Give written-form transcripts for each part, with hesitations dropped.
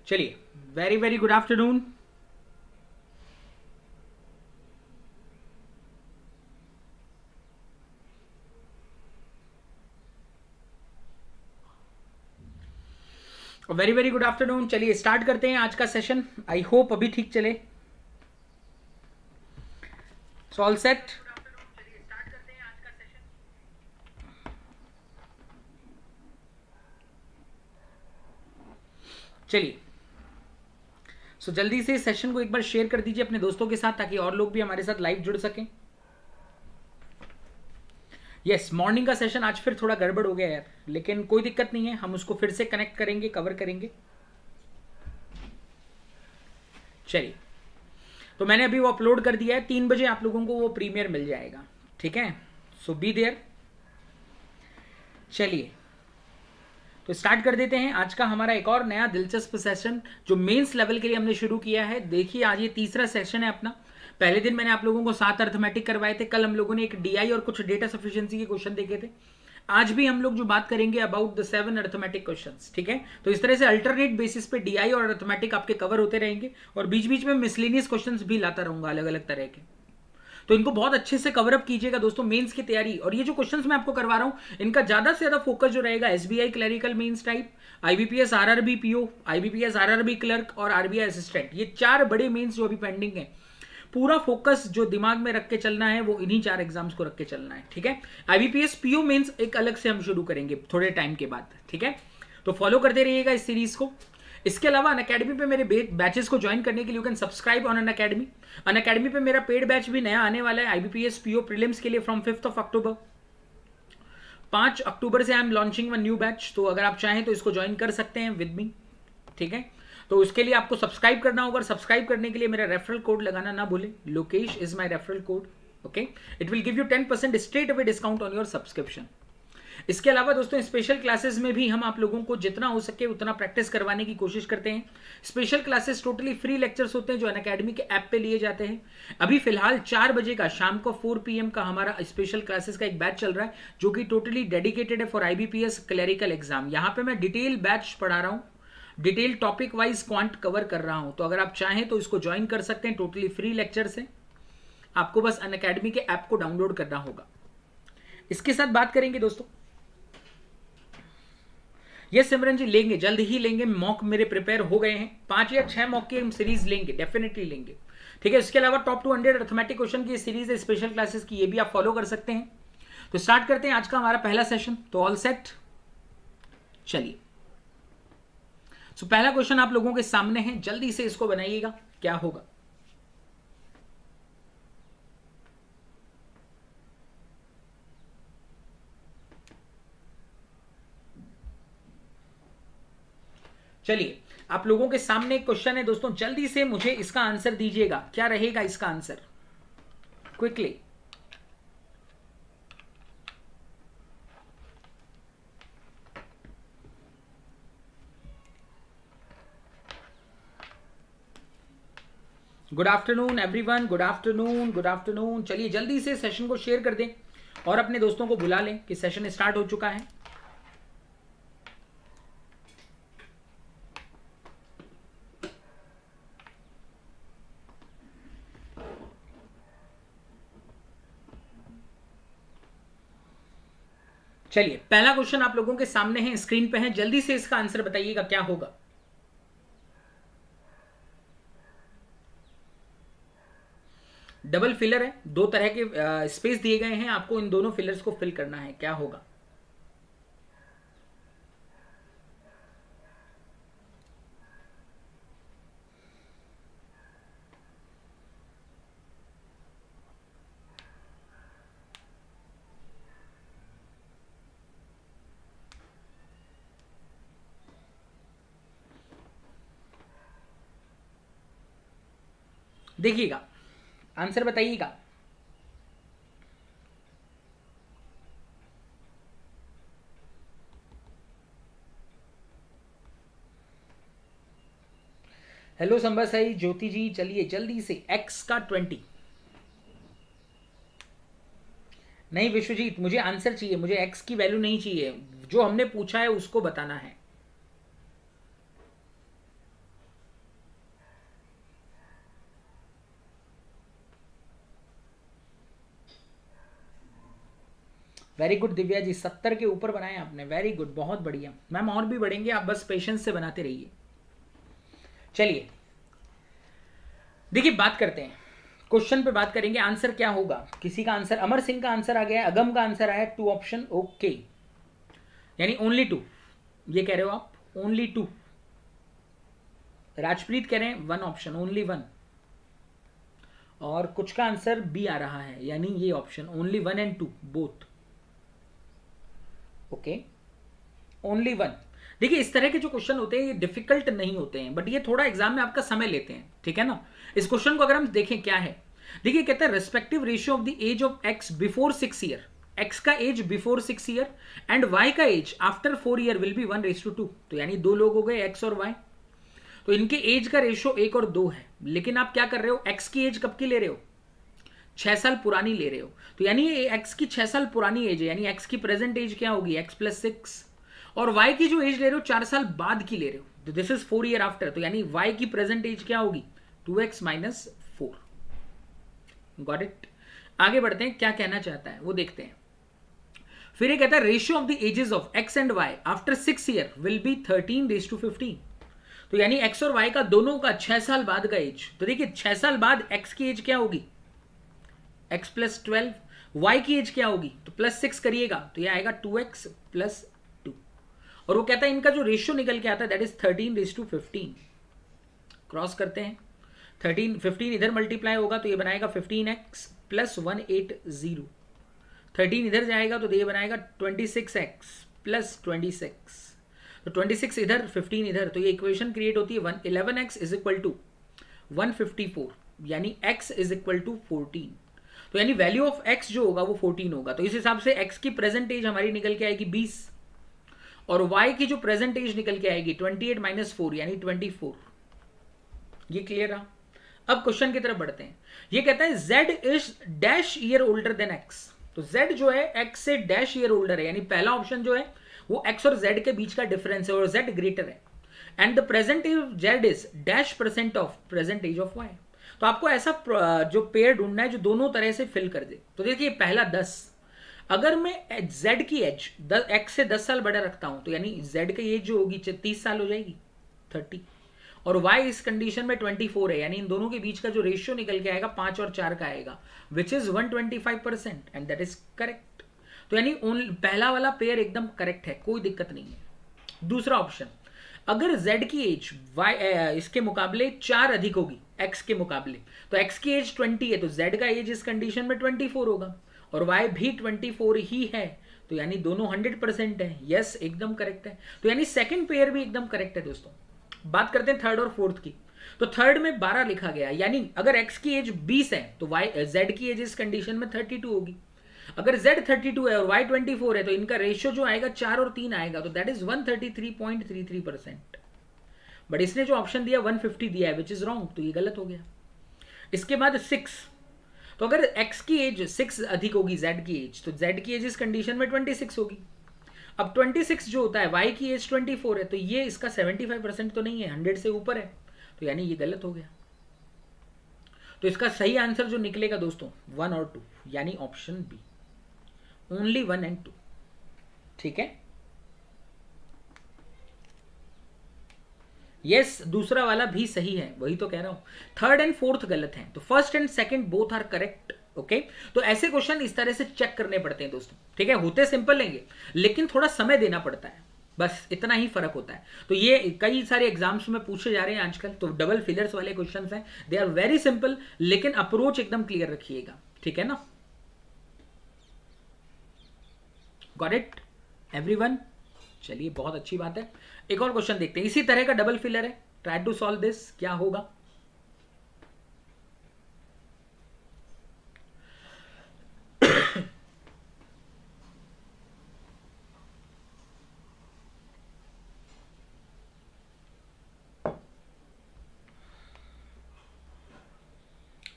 चलिए, very very good afternoon. Very very good afternoon. चलिए start करते हैं आज का सेशन। आई होप अभी ठीक चले। All set. चलिए, सो जल्दी से सेशन को एक बार शेयर कर दीजिए अपने दोस्तों के साथ ताकि और लोग भी हमारे साथ लाइव जुड़ सकें। यस, मॉर्निंग का सेशन आज फिर थोड़ा गड़बड़ हो गया यार, लेकिन कोई दिक्कत नहीं है, हम उसको फिर से कनेक्ट करेंगे, कवर करेंगे। चलिए, तो मैंने अभी वो अपलोड कर दिया है। 3 बजे आप लोगों को वो प्रीमियर मिल जाएगा, ठीक है? सो बी देयर। चलिए, तो स्टार्ट कर देते हैं आज का हमारा एक और नया दिलचस्प सेशन जो मेंस लेवल के लिए हमने शुरू किया है। देखिए, आज ये तीसरा सेशन है अपना। पहले दिन मैंने आप लोगों को 7 अर्थमेटिक करवाए थे। कल हम लोगों ने एक डीआई और कुछ डेटा सफिशिएंसी के क्वेश्चन देखे थे। आज भी हम लोग जो बात करेंगे अबाउट द 7 अर्थमेटिक क्वेश्चंस, ठीक है? तो इस तरह से अल्टरनेट बेसिस पे डीआई और अर्थमेटिक आपके कवर होते रहेंगे और बीच बीच में मिसलेनियस क्वेश्चंस भी लाता रहूंगा अलग अलग तरह के। तो इनको बहुत अच्छे से कवर अप कीजिएगा दोस्तों, मेंस की तैयारी। और ये जो क्वेश्चंस मैं आपको करवा रहा हूं, इनका ज्यादा से ज्यादा फोकस जो रहेगा SBI clerical mains type, IBPS RRB PO, IBPS RRB clerk और आरबीआई असिस्टेंट। ये 4 बड़े मेंस जो अभी पेंडिंग है, पूरा फोकस जो दिमाग में रख के चलना है वो इन्हीं 4 एग्जाम्स को रख के चलना है, ठीक है? आईबीपीएस पीओ मेंस एक अलग से हम शुरू करेंगे थोड़े टाइम के बाद, ठीक है? तो फॉलो करते रहिएगा इस सीरीज को। इसके अलावा अनअकैडमी पे मेरे बैचेस को ज्वाइन करने के लिए you can subscribe on Unacademy. Unacademy पे मेरा पेड बैच भी नया आने वाला है आईबीपीएस पीओ प्रीलिम्स के लिए फ्रॉम 5 अक्टूबर। 5 अक्टूबर से I am launching one new batch. तो अगर आप चाहें तो इसको ज्वाइन कर सकते हैं विद मी, ठीक है? तो उसके लिए आपको सब्सक्राइब करना होगा। सब्सक्राइब करने के लिए मेरा रेफरल कोड लगाना ना भूलें। Lokesh is my referral code, okay? It will give you 10% straight away discount on your subscription. इसके अलावा दोस्तों, स्पेशल क्लासेस में भी हम आप लोगों को जितना हो सके उतना प्रैक्टिस करवाने की कोशिश करते हैं। Special classes totally free lectures होते हैं जो अनअकैडमी के ऐप पे लिए जाते हैं। अभी फिलहाल 4 बजे का शाम को 4 PM का हमारा स्पेशल क्लासेस का एक बैच चल रहा है जो कि टोटली डेडिकेटेड है फॉर आईबीपीएस क्लरिकल एग्जाम। यहाँ पे मैं डिटेल बैच पढ़ा रहा हूँ, detail topic wise quant cover कर रहा हूं। तो अगर आप चाहें तो इसको ज्वाइन कर सकते हैं, टोटली फ्री लेक्चर से। आपको बस अनअकैडमी के ऐप को डाउनलोड करना होगा। इसके साथ बात करेंगे दोस्तों, ये सिमरन जी लेंगे, जल्द ही लेंगे। मॉक मेरे प्रिपेयर हो गए हैं, 5 या 6 मॉक की हम सीरीज लेंगे, डेफिनेटली लेंगे, ठीक है? इसके अलावा टॉप 200 अर्थमेटिक क्वेश्चन की सीरीज है स्पेशल क्लासेस की, ये भी आप फॉलो कर सकते हैं। तो स्टार्ट करते हैं आज का हमारा पहला सेशन। तो ऑल सेट, चलिए। सो पहला क्वेश्चन आप लोगों के सामने है, जल्दी से इसको बनाइएगा। क्या होगा? चलिए, आप लोगों के सामने एक क्वेश्चन है दोस्तों, जल्दी से मुझे इसका आंसर दीजिएगा। क्या रहेगा इसका answer? Quickly. Good afternoon everyone, good afternoon, good afternoon. चलिए जल्दी से सेशन को शेयर कर दें और अपने दोस्तों को बुला लें कि सेशन स्टार्ट हो चुका है। चलिए, पहला क्वेश्चन आप लोगों के सामने है, स्क्रीन पे है। जल्दी से इसका आंसर बताइएगा क्या होगा। डबल फिलर है, 2 तरह के स्पेस दिए गए हैं, आपको इन दोनों फिलर्स को फिल करना है। क्या होगा? देखिएगा, आंसर बताइएगा। हेलो संबा साई, ज्योति जी। चलिए जल्दी से, x का 20। नहीं विश्वजीत, मुझे आंसर चाहिए, मुझे x की वैल्यू नहीं चाहिए, जो हमने पूछा है उसको बताना है। वेरी गुड दिव्या जी, 70 के ऊपर बनाए आपने, वेरी गुड, बहुत बढ़िया मैम, और भी बढ़ेंगे, आप बस पेशेंस से बनाते रहिए। चलिए देखिए बात करते हैं, क्वेश्चन पे बात करेंगे, आंसर क्या होगा। किसी का आंसर, अमर सिंह का आंसर आ गया है, अगम का आंसर आया 2 ऑप्शन, ओके, यानी ओनली 2, ये कह रहे हो आप, ओनली 2। राजप्रीत कह रहे हैं 1 ऑप्शन, ओनली 1, और कुछ का आंसर बी आ रहा है, यानी ये option only 1 and 2 both, okay, only 1। देखिए इस तरह के जो क्वेश्चन होते हैं ये डिफिकल्ट नहीं होते हैं, बट ये थोड़ा एग्जाम में आपका समय लेते हैं, ठीक है ना। इस क्वेश्चन को अगर हम देखें क्या है, देखिए कहता है respective ratio of the age of x before 6 year, x का age before 6 year and y का age after 4 year will be 1:2, तो यानी 2 लोग हो गए एक्स और वाई, तो इनके एज का रेशियो 1 और 2 है, लेकिन आप क्या कर रहे हो, एक्स की एज कब की ले रहे हो, 6 साल पुरानी ले रहे हो, तो यानी ये एक्स की 6 साल पुरानी एज है, यानी एक्स की प्रेजेंट एज क्या होगी, एक्स प्लस 6, और वाई की जो एज ले रहे हो 4 साल बाद की ले रहे हो, तो दिस इज 4 ईयर आफ्टर, तो यानी वाई की प्रेजेंट एज क्या होगी, 2x माइनस 4। Got it. आगे बढ़ते हैं, क्या कहना चाहता है वो देखते हैं। फिर ये कहता है ratio of the ages of X and Y after 6 year will be 13:15, तो यानी एक्स और वाई का दोनों का 6 साल बाद का एज, तो देखिए 6 साल बाद एक्स की एज क्या होगी, एक्स प्लस 12, वाई की एज क्या होगी, तो प्लस 6 करिएगा तो ये आएगा 2x प्लस 2, और वो कहता है इनका जो रेशियो निकल के आता है दैट इज 13:15। क्रॉस करते हैं, 15 इधर मल्टीप्लाई होगा तो ये बनाएगा 15x प्लस 180, 13 इधर जाएगा तो ये बनाएगा 26x प्लस 26, तो 26 इधर 15 इधर, तो ये इक्वेशन क्रिएट होती है 11x इज इक्वल टू 154, यानी x इज इक्वल टू 14, तो यानी वैल्यू ऑफ x जो होगा वो 14 होगा, तो इस हिसाब से x की प्रेजेंट एज हमारी निकल के आएगी 20, और y की जो प्रेजेंट एज निकल के आएगी 28 माइनस 4 यानी 24। ये क्लियर रहा। अब क्वेश्चन की तरफ बढ़ते हैं, ये कहता है z is dash year older than x, तो z जो है x से डैश ईयर ओल्डर है, यानी पहला ऑप्शन जो है वो x और z के बीच का डिफरेंस है और z ग्रेटर है, and the present age of z is dash percent of present age of y, तो आपको ऐसा जो पेयर ढूंढना है जो दोनों तरह से फिल कर दे। तो देखिए पहला 10, अगर मैं z की एज x से 10 साल बड़ा रखता हूं तो यानी z की एज जो होगी 30 साल हो जाएगी 30, और y इस कंडीशन में 24 है, यानी इन दोनों के बीच का जो रेशियो निकल के आएगा 5 और 4 का आएगा, which is 125% and that is correct, तो यानी पहला वाला पेयर एकदम करेक्ट है, कोई दिक्कत नहीं है। दूसरा ऑप्शन, अगर z की एज y इसके मुकाबले 4 अधिक होगी x के मुकाबले, तो x की एज 20 है तो z का एज इस कंडीशन में 24 होगा, और y भी 24 ही है, तो यानी दोनों 100% है, यस एकदम करेक्ट है, तो यानी सेकंड पेयर भी एकदम करेक्ट है। दोस्तों बात करते हैं थर्ड और फोर्थ की, तो थर्ड में 12 लिखा गया, यानी अगर x की एज 20 है तो z की एज इस कंडीशन में 32 होगी, अगर z 32 है और y 24 है तो इनका रेशियो जो आएगा 4 और 3 आएगा, तो दैट इज 133.33%, बट इसने जो ऑप्शन दिया 150 दिया है विच इज रॉन्ग, तो ये गलत हो गया। इसके बाद 6, तो अगर x की एज 6 अधिक होगी z की एज, तो z की एज इस कंडीशन में 26 होगी, अब 26 जो होता है y की एज 24 है, तो ये इसका 75% तो नहीं है, 100 से ऊपर है, तो यानी ये गलत हो गया। तो इसका सही आंसर जो निकलेगा दोस्तों 1 और 2, यानी ऑप्शन बी, ओनली 1 एंड 2, ठीक है। यस दूसरा वाला भी सही है, वही तो कह रहा हूं, थर्ड एंड फोर्थ गलत है, तो first and second both are correct, okay. तो ऐसे क्वेश्चन इस तरह से चेक करने पड़ते हैं दोस्तों, ठीक है, होते सिंपल लेंगे लेकिन थोड़ा समय देना पड़ता है, बस इतना ही फर्क होता है। तो ये कई सारे एग्जाम्स में पूछे जा रहे हैं आजकल, तो डबल फिलर्स वाले क्वेश्चंस हैं, दे आर वेरी सिंपल, लेकिन अप्रोच एकदम क्लियर रखिएगा, ठीक है ना। गॉट इट एवरीवन, चलिए बहुत अच्छी बात है। एक और क्वेश्चन देखते हैं, इसी तरह का डबल फिलर है, ट्राई टू सॉल्व दिस, क्या होगा।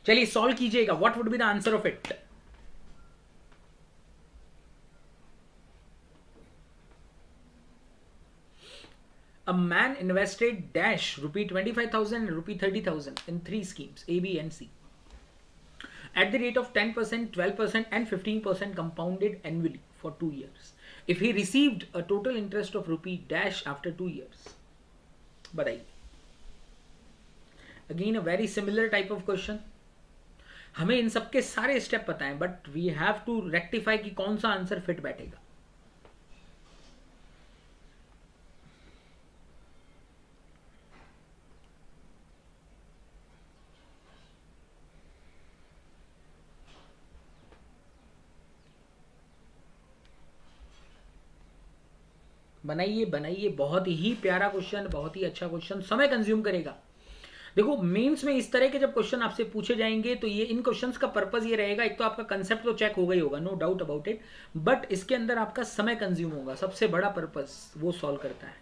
चलिए सॉल्व कीजिएगा, what would be the answer of it. A man invested dash ₹25,000 and ₹30,000 in 3 schemes A, B and C at the rate of 10%, 12% and 15% compounded annually for 2 years. If he received a total interest of rupee dash after 2 years. बताइए. Again a very similar type of question. हमें इन सब के सारे step पता है, but we have to rectify कि कौन सा आंसर फिट बैठेगा. बनाइए बनाइए. बहुत ही प्यारा क्वेश्चन, बहुत ही अच्छा क्वेश्चन. समय कंज्यूम करेगा. देखो मेंस में इस तरह के जब क्वेश्चन आपसे पूछे जाएंगे तो ये इन क्वेश्चंस का पर्पस ये रहेगा, एक तो आपका कंसेप्ट तो चेक होगा ही होगा, no doubt about it, but इसके अंदर आपका समय कंज्यूम होगा. सबसे बड़ा पर्पस वो सॉल्व करता है.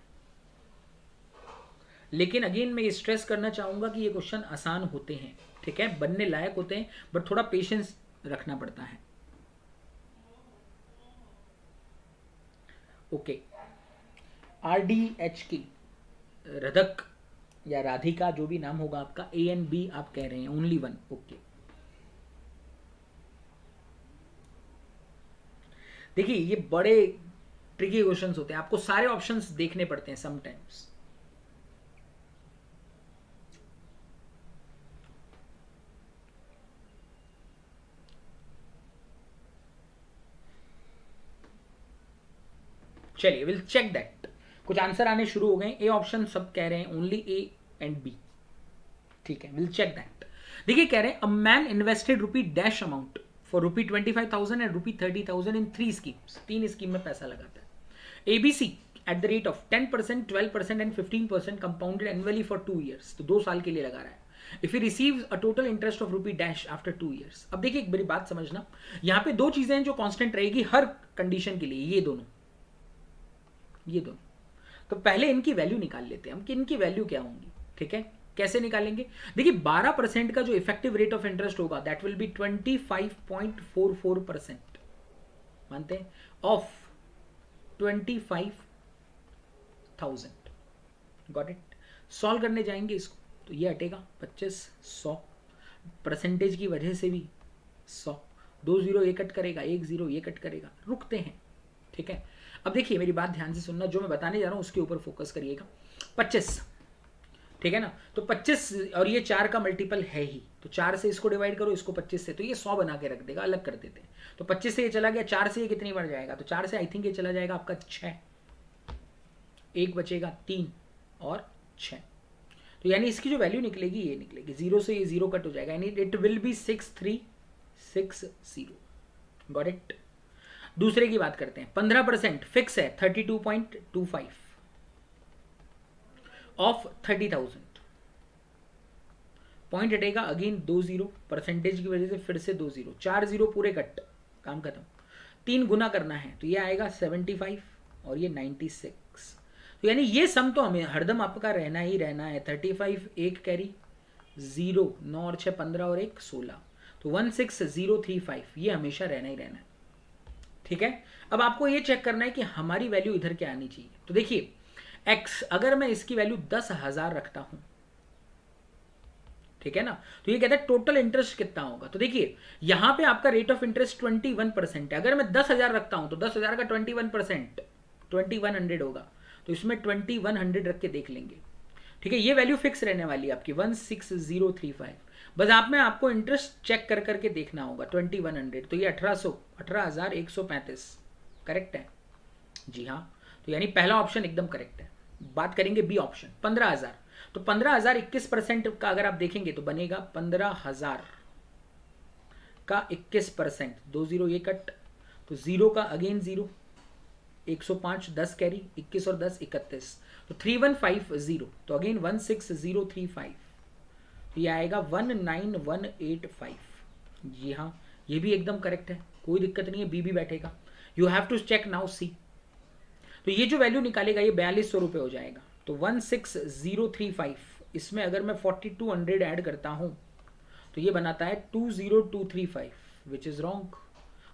लेकिन अगेन मैं ये स्ट्रेस करना चाहूंगा कि ये क्वेश्चन आसान होते हैं, ठीक है, बनने लायक होते हैं, बट थोड़ा पेशेंस रखना पड़ता है. ओके. RDH की रधक या राधिका, जो भी नाम होगा आपका, A and B आप कह रहे हैं, ओनली वन. ओके. देखिए ये बड़े ट्रिकी क्वेश्चंस होते हैं, आपको सारे ऑप्शंस देखने पड़ते हैं समटाइम्स. चलिए विल चेक दैट. कुछ आंसर आने शुरू हो गए. ए ऑप्शन सब कह रहे हैं ओनली A and B. ठीक है, विल चेक दैट. देखिए कह रहे हैं a man invested rupee dash amount for rupee 25,000 and rupee 30,000 in 3 schemes. 3 scheme में पैसा लगाता है. ABC at the rate of 10%, 12% and 15% compounded annually for 2 years. तो 2 साल के लिए लगा रहा है. If he receives a total interest of rupee dash after 2 years. अब देखिए एक बड़ी बात समझना, यहाँ पे 2 चीजें हैं जो कांस्टेंट रहेगी हर कंडीशन के लिए. ये दोनों. तो पहले इनकी वैल्यू निकाल लेते हैं हम कि इनकी वैल्यू क्या होंगी. ठीक है, कैसे निकालेंगे. देखिए 12% का जो इफेक्टिव रेट ऑफ इंटरेस्ट होगा दैट विल बी 25.44%. मानते हैं ऑफ 25,000. Got it. सॉल्व करने जाएंगे इसको तो ये हटेगा 25, 100. परसेंटेज की वजह से भी 100. 2 0 ये कट करेगा, 1 0 ये कट करेगा. रुकते हैं. ठीक है. अब देखिए मेरी बात ध्यान से सुनना, जो मैं बताने जा रहा हूं उसके ऊपर फोकस करिएगा. 25, ठीक है ना. तो 25 और ये 4 का मल्टीपल है ही, तो 4 से इसको डिवाइड करो, इसको 25 से, तो ये 100 बना के रख देगा. अलग कर देते हैं. तो 25 से ये चला गया, 4 से ये कितनी बढ़ जाएगा, तो 4 से आई थिंक ये चला जाएगा आपका 6. 1 बचेगा 3 और 6. तो यानी इसकी जो वैल्यू निकलेगी ये निकलेगी. 0 से ये 0 कट हो जाएगा, यानी it will be 6360. Got it. दूसरे की बात करते हैं. 15% फिक्स है 32.25 ऑफ 30,000. पॉइंट हटेगा अगेन 2 0. परसेंटेज की वजह से फिर से 2 0. 4 0 पूरे कट, काम खत्म. 3 गुना करना है तो ये आएगा 75 और ये 96. तो यानी ये सम तो हमें हरदम आपका रहना ही रहना है. 35 1 कैरी 0, 9 और 6 15 और 1 16. तो 16035 ये हमेशा रहना ही रहना है. ठीक है. अब आपको ये चेक करना है कि हमारी वैल्यू इधर क्या आनी चाहिए. तो देखिए x, अगर मैं इसकी वैल्यू 10,000 रखता हूं, ठीक है ना, तो ये कहता है टोटल इंटरेस्ट कितना होगा. तो देखिए यहां पे आपका रेट ऑफ इंटरेस्ट 21% है. अगर मैं 10,000 रखता हूं तो 10,000 का 21% 2100 होगा. तो इसमें 2100 रख के देख लेंगे. ठीक है, ये वैल्यू फिक्स रहने वाली है आपकी 16035. बस आप में आपको इंटरेस्ट चेक कर करके देखना होगा. 2100 तो ये 18,135 करेक्ट है. जी हाँ. तो यानी पहला ऑप्शन एकदम करेक्ट है. बात करेंगे बी ऑप्शन 15,000. तो 15,000 21% का अगर आप देखेंगे तो बनेगा 15,000 का 21%. 2 0 ये कट, तो 0 का अगेन 0, 105 10 कैरी 21 और 10 31. तो 3150. तो अगेन 16035. तो ये आएगा 19185. जी हाँ, ये भी एकदम करेक्ट है, कोई दिक्कत नहीं है. बी भी बैठेगा. You have to check now C. तो ये जो वैल्यू निकालेगा ये 4200 रुपये हो जाएगा. तो 16035 इसमें अगर मैं 4200 ऐड करता हूं तो ये बनाता है 20235 विच इज रॉन्ग.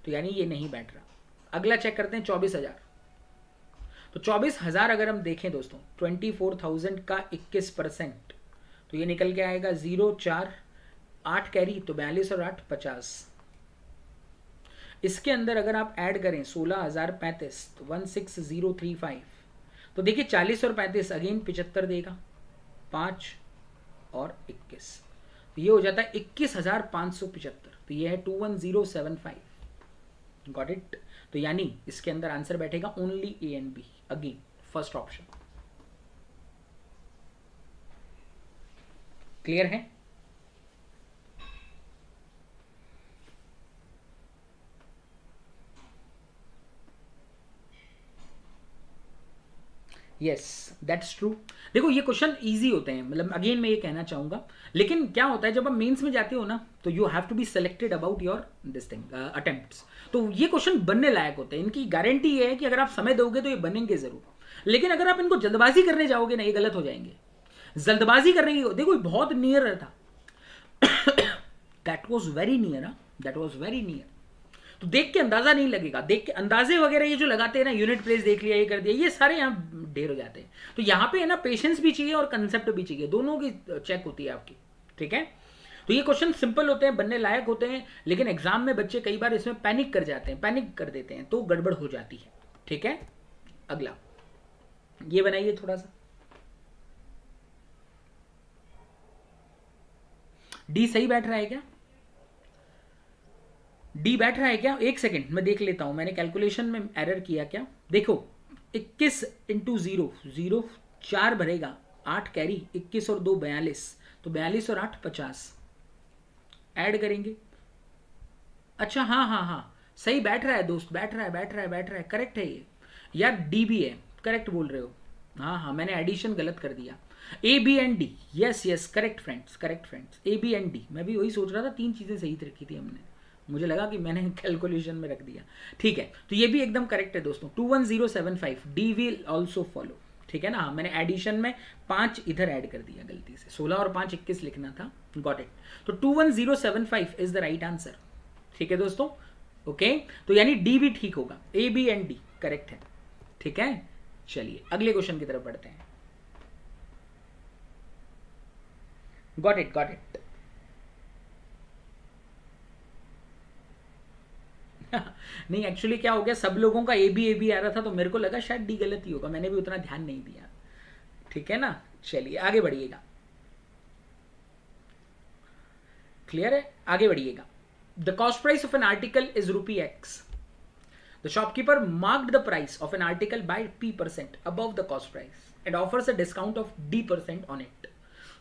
तो यानी ये नहीं बैठ रहा. अगला चेक करते हैं 24,000. तो 24,000 अगर हम देखें दोस्तों, 24,000 का 21%, तो ये निकल के आएगा 0 4 8 कैरी, तो 42 और 8 50. इसके अंदर अगर आप ऐड करें 16,035 तो 16035, तो देखिए 40 और 35 अगेन 75 देगा, 5 और 21, तो ये हो जाता है 21,575, तो ये है 21075। Got it. तो यानी इसके अंदर आंसर बैठेगा only a and b, again first option. Clear है? Yes that's true. देखो ये क्वेश्चन इजी होते हैं, मतलब अगेन मैं ये कहना चाहूंगा, लेकिन क्या होता है जब आप मेंस में जाते हो ना, तो you have to be selected about your this thing attempts. तो ये क्वेश्चन बनने लायक होते हैं, इनकी गारंटी ये है कि अगर आप समय दोगे तो ये बनेंगे जरूर, लेकिन अगर आप इनको जल्दबाजी करने जाओगे ना, ये गलत हो जाएंगे। जल्दबाजी करने की, देखो बहुत नियर था, that was very near, that was very near. तो देख के अंदाजा नहीं लगेगा, देख के अंदाजे वगैरह ये जो लगाते हैं ना, यूनिट प्लेस देख लिया, ये कर दिया, ये सारे यहाँ ढेर हो जाते हैं। तो यहाँ पे है ना पेशेंस भी चाहिए और कंसेप्ट भी चाहिए, दोनों की चेक होती है आपकी। ठीक है, तो ये क्वेश्चन सिंपल होते हैं, बनने लायक होते हैं, लेकिन एग्जाम में बच्चे कई बार इसमें पैनिक कर जाते हैं, पैनिक कर देते हैं, तो गड़बड़ हो जाती है। ठीक है, अगला ये बनाइए थोड़ा सा, डी सही बैठ रहा है क्या? डी बैठ रहा है क्या? एक सेकेंड मैं देख लेता हूं, मैंने कैलकुलेशन में एरर किया क्या। देखो 21 इंटू 0, 0 4 भरेगा, 8 कैरी, 21 और 2 42, तो 42 और 8 50 ऐड करेंगे। अच्छा हाँ हाँ हाँ, सही बैठ रहा है दोस्त, बैठ रहा है, बैठ रहा है, बैठ रहा है, करेक्ट है ये यार, डी भी है, करेक्ट बोल रहे हो। हाँ हाँ, मैंने एडिशन गलत कर दिया, A B and D, yes yes, correct friends, correct friends, A B and D, मैं भी वही सोच रहा था, 3 चीजें सही रखी थी हमने, मुझे लगा कि मैंने कैलकुलेशन में रख दिया। ठीक है, तो ये भी एकदम करेक्ट है दोस्तों, 21075, डी विल ऑल्सो फॉलो। ठीक है ना, हाँ मैंने एडिशन में 5 इधर ऐड कर दिया गलती से, 16 और 5 21 लिखना था। गॉट इट, तो 21075 इज द राइट आंसर। ठीक है दोस्तों, ओके, तो यानी डी भी ठीक होगा, A B and D correct है। ठीक है, चलिए अगले क्वेश्चन की तरफ बढ़ते हैं। Got it, got it. नहीं एक्चुअली क्या हो गया, सब लोगों का ए बी आ रहा था, तो मेरे को लगा शायद डी गलत ही होगा, मैंने भी उतना ध्यान नहीं दिया। ठीक है ना, चलिए आगे बढ़िएगा, क्लियर है, आगे बढ़िएगा। The cost price of an article is ₹X. The shopkeeper marked the price of an article by P% above the cost price and offers a discount of D% on it,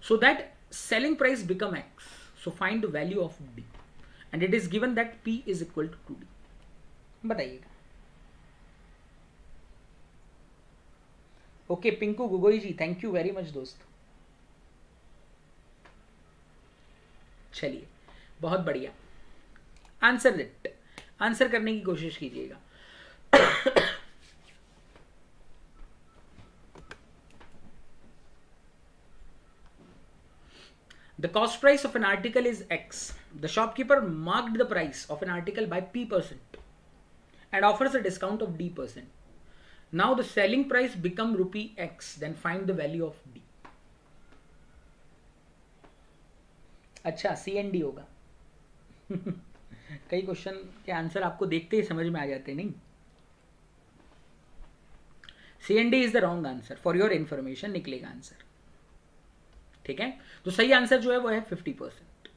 so that selling price become X. So find the value of D, and it is given that P is equal to 2D. बताइएगा। Okay Pinku Gogoi ji, thank you very much दोस्त। चलिए बहुत बढ़िया, answer it, answer करने की कोशिश कीजिएगा। The cost price of an article is X. The shopkeeper marked the price of an article by P% and offers a discount of D%. Now the selling price become ₹X. Then find the value of D. अच्छा C&D होगा। कई question के answer आपको देखते ही समझ में आ जाते, नहीं? C&D is the wrong answer, for your information निकलेगा आंसर। ठीक है, तो सही आंसर जो है वो है 50%।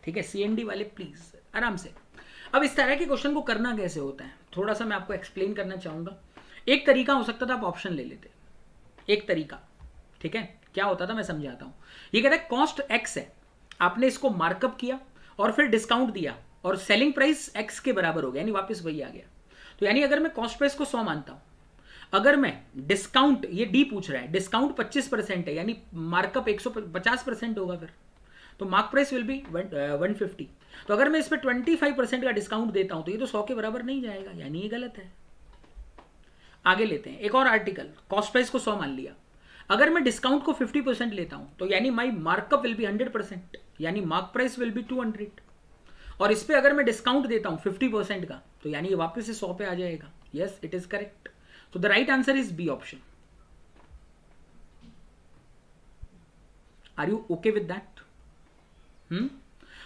ठीक है, C&D वाले प्लीज आराम से। अब इस तरह के क्वेश्चन को करना कैसे होता है, थोड़ा सा मैं आपको एक्सप्लेन करना चाहूंगा। एक तरीका हो सकता था आप ऑप्शन ले लेते, एक तरीका। ठीक है, क्या होता था मैं समझाता हूं। ये कहता है कॉस्ट X है, आपने इसको मार्कअप किया और फिर डिस्काउंट दिया और सेलिंग प्राइस X के बराबर हो गया, यानी वापस वही आ गया। तो यानी अगर मैं कॉस्ट प्राइस को 100 मानता हूं, अगर मैं डिस्काउंट, ये डी पूछ रहा है, डिस्काउंट 25% है, यानी मार्कअप 150% होगा, फिर तो मार्क प्राइस विल बी 150। तो अगर मैं इस पर 25% का डिस्काउंट देता हूं तो ये तो 100 के बराबर नहीं जाएगा, यानी ये गलत है। आगे लेते हैं एक और आर्टिकल, कॉस्ट प्राइस को 100 मान लिया, अगर मैं डिस्काउंट को 50% लेता हूं तो यानी माई मार्कअप विल बी 100%, यानी मार्क प्राइस विल बी 200। और इस पे अगर मैं डिस्काउंट देता हूं 50% का, तो यानी ये वापस से 100 पे आ जाएगा। Yes it is correct, so the right answer is B option. Are you okay with that?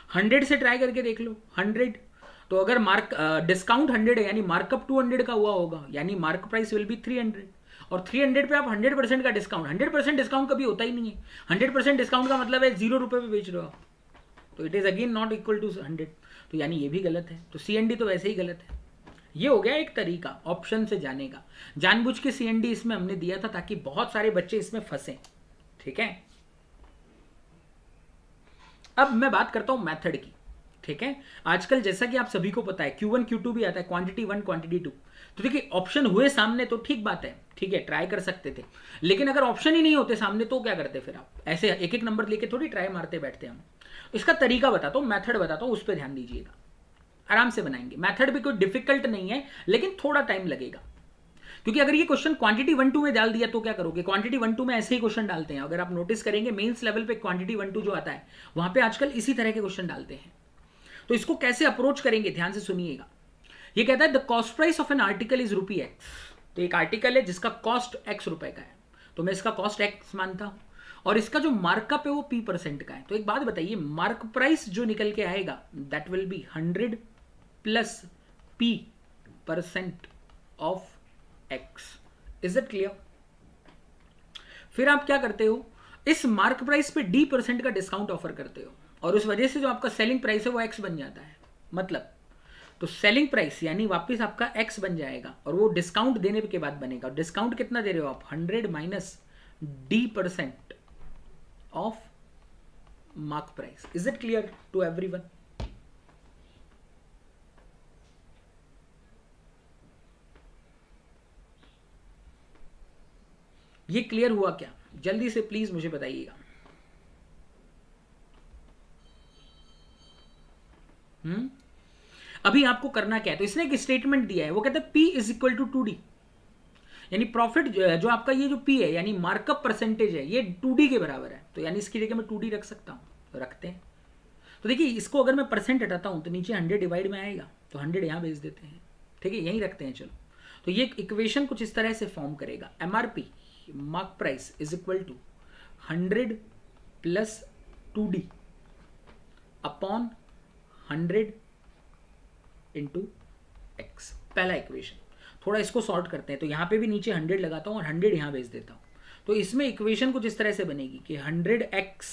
100 से ट्राई करके देख लो, 100 तो अगर डिस्काउंट 100 है यानी मार्कअप 200 का हुआ होगा, यानी मार्क प्राइस विल बी 300, और 300 पे आप 100% का डिस्काउंट, 100% डिस्काउंट कभी होता ही नहीं है। 100% डिस्काउंट का मतलब है 0 रुपये पे बेच रहे हो आप, तो it is again not equal to 100, तो यानी ये भी गलत है। तो CND तो वैसे ही गलत है। ये हो गया एक तरीका ऑप्शन से जाने का। जानबूझ के CND इसमें हमने दिया था ताकि बहुत सारे बच्चे इसमें फंसे, ठीक है। अब मैं बात करता हूं मेथड की, ठीक है। आजकल जैसा कि आप सभी को पता है Q1 Q2 भी आता है, क्वांटिटी 1 क्वांटिटी 2। तो देखिए ऑप्शन हुए सामने तो ठीक बात है, ठीक है, ट्राई कर सकते थे। लेकिन अगर ऑप्शन ही नहीं होते सामने तो क्या करते फिर आप? ऐसे एक एक नंबर लेके थोड़ी ट्राई मारते बैठते हम। इसका तरीका बताता हूं, मेथड बताता हूं, उस पर ध्यान दीजिएगा, आराम से बनाएंगे। मेथड भी कोई डिफिकल्ट नहीं है, लेकिन थोड़ा टाइम लगेगा, क्योंकि अगर ये क्वेश्चन क्वांटिटी 1 2 में डाल दिया तो क्या करोगे? क्वांटिटी 1 2 में ऐसे ही क्वेश्चन डालते हैं, अगर आप नोटिस करेंगे मेंस लेवल पे क्वांटिटी 1 2 जो आता है वहां पे आजकल इसी तरह के क्वेश्चन डालते हैं। तो इसको कैसे अप्रोच करेंगे, ध्यान से सुनिएगा। ये कहता है the cost price of an article is ₹X। तो एक आर्टिकल है जिसका कॉस्ट X रुपए का है, तो मैं इसका कॉस्ट X मानता हूं, और इसका जो मार्कअप है वो P% का है। तो एक बात बताइए, मार्क प्राइस जो निकल के आएगा that will B 100 plus P% of X। Is it clear? फिर आप क्या करते हो, इस मार्क प्राइस पे D% का डिस्काउंट ऑफर करते हो, और उस वजह से जो आपका सेलिंग प्राइस है वो X बन जाता है। मतलब तो सेलिंग प्राइस यानी वापस आपका X बन जाएगा, और वो डिस्काउंट देने के बाद बनेगा। डिस्काउंट कितना दे रहे हो आप? 100 minus D% of mark price. Is it clear to everyone? ये क्लियर हुआ क्या? जल्दी से प्लीज मुझे बताइएगा। अभी आपको करना क्या है, तो इसने एक स्टेटमेंट दिया है, वो कहता है P is equal to 2D, यानी प्रॉफिट जो आपका ये जो P है यानी मार्कअप परसेंटेज है ये 2D के बराबर है। तो यानी इसकी जगह मैं 2D रख सकता हूं, तो रखते हैं। तो देखिए इसको अगर मैं परसेंट हटाता हूं तो नीचे 100 डिवाइड में आएगा, तो 100 यहां भेज देते हैं, ठीक है, यहीं रखते हैं। चलो, तो ये इक्वेशन कुछ इस तरह से फॉर्म करेगा, MRP mark price is equal to 100 plus 2D upon 100 into X, पहला इक्वेशन। थोड़ा इसको सॉर्ट करते हैं, तो यहां पे भी नीचे 100 लगाता हूं और 100 यहां भेज देता हूं। तो इसमें इक्वेशन कुछ इस तरह से बनेगी कि 100X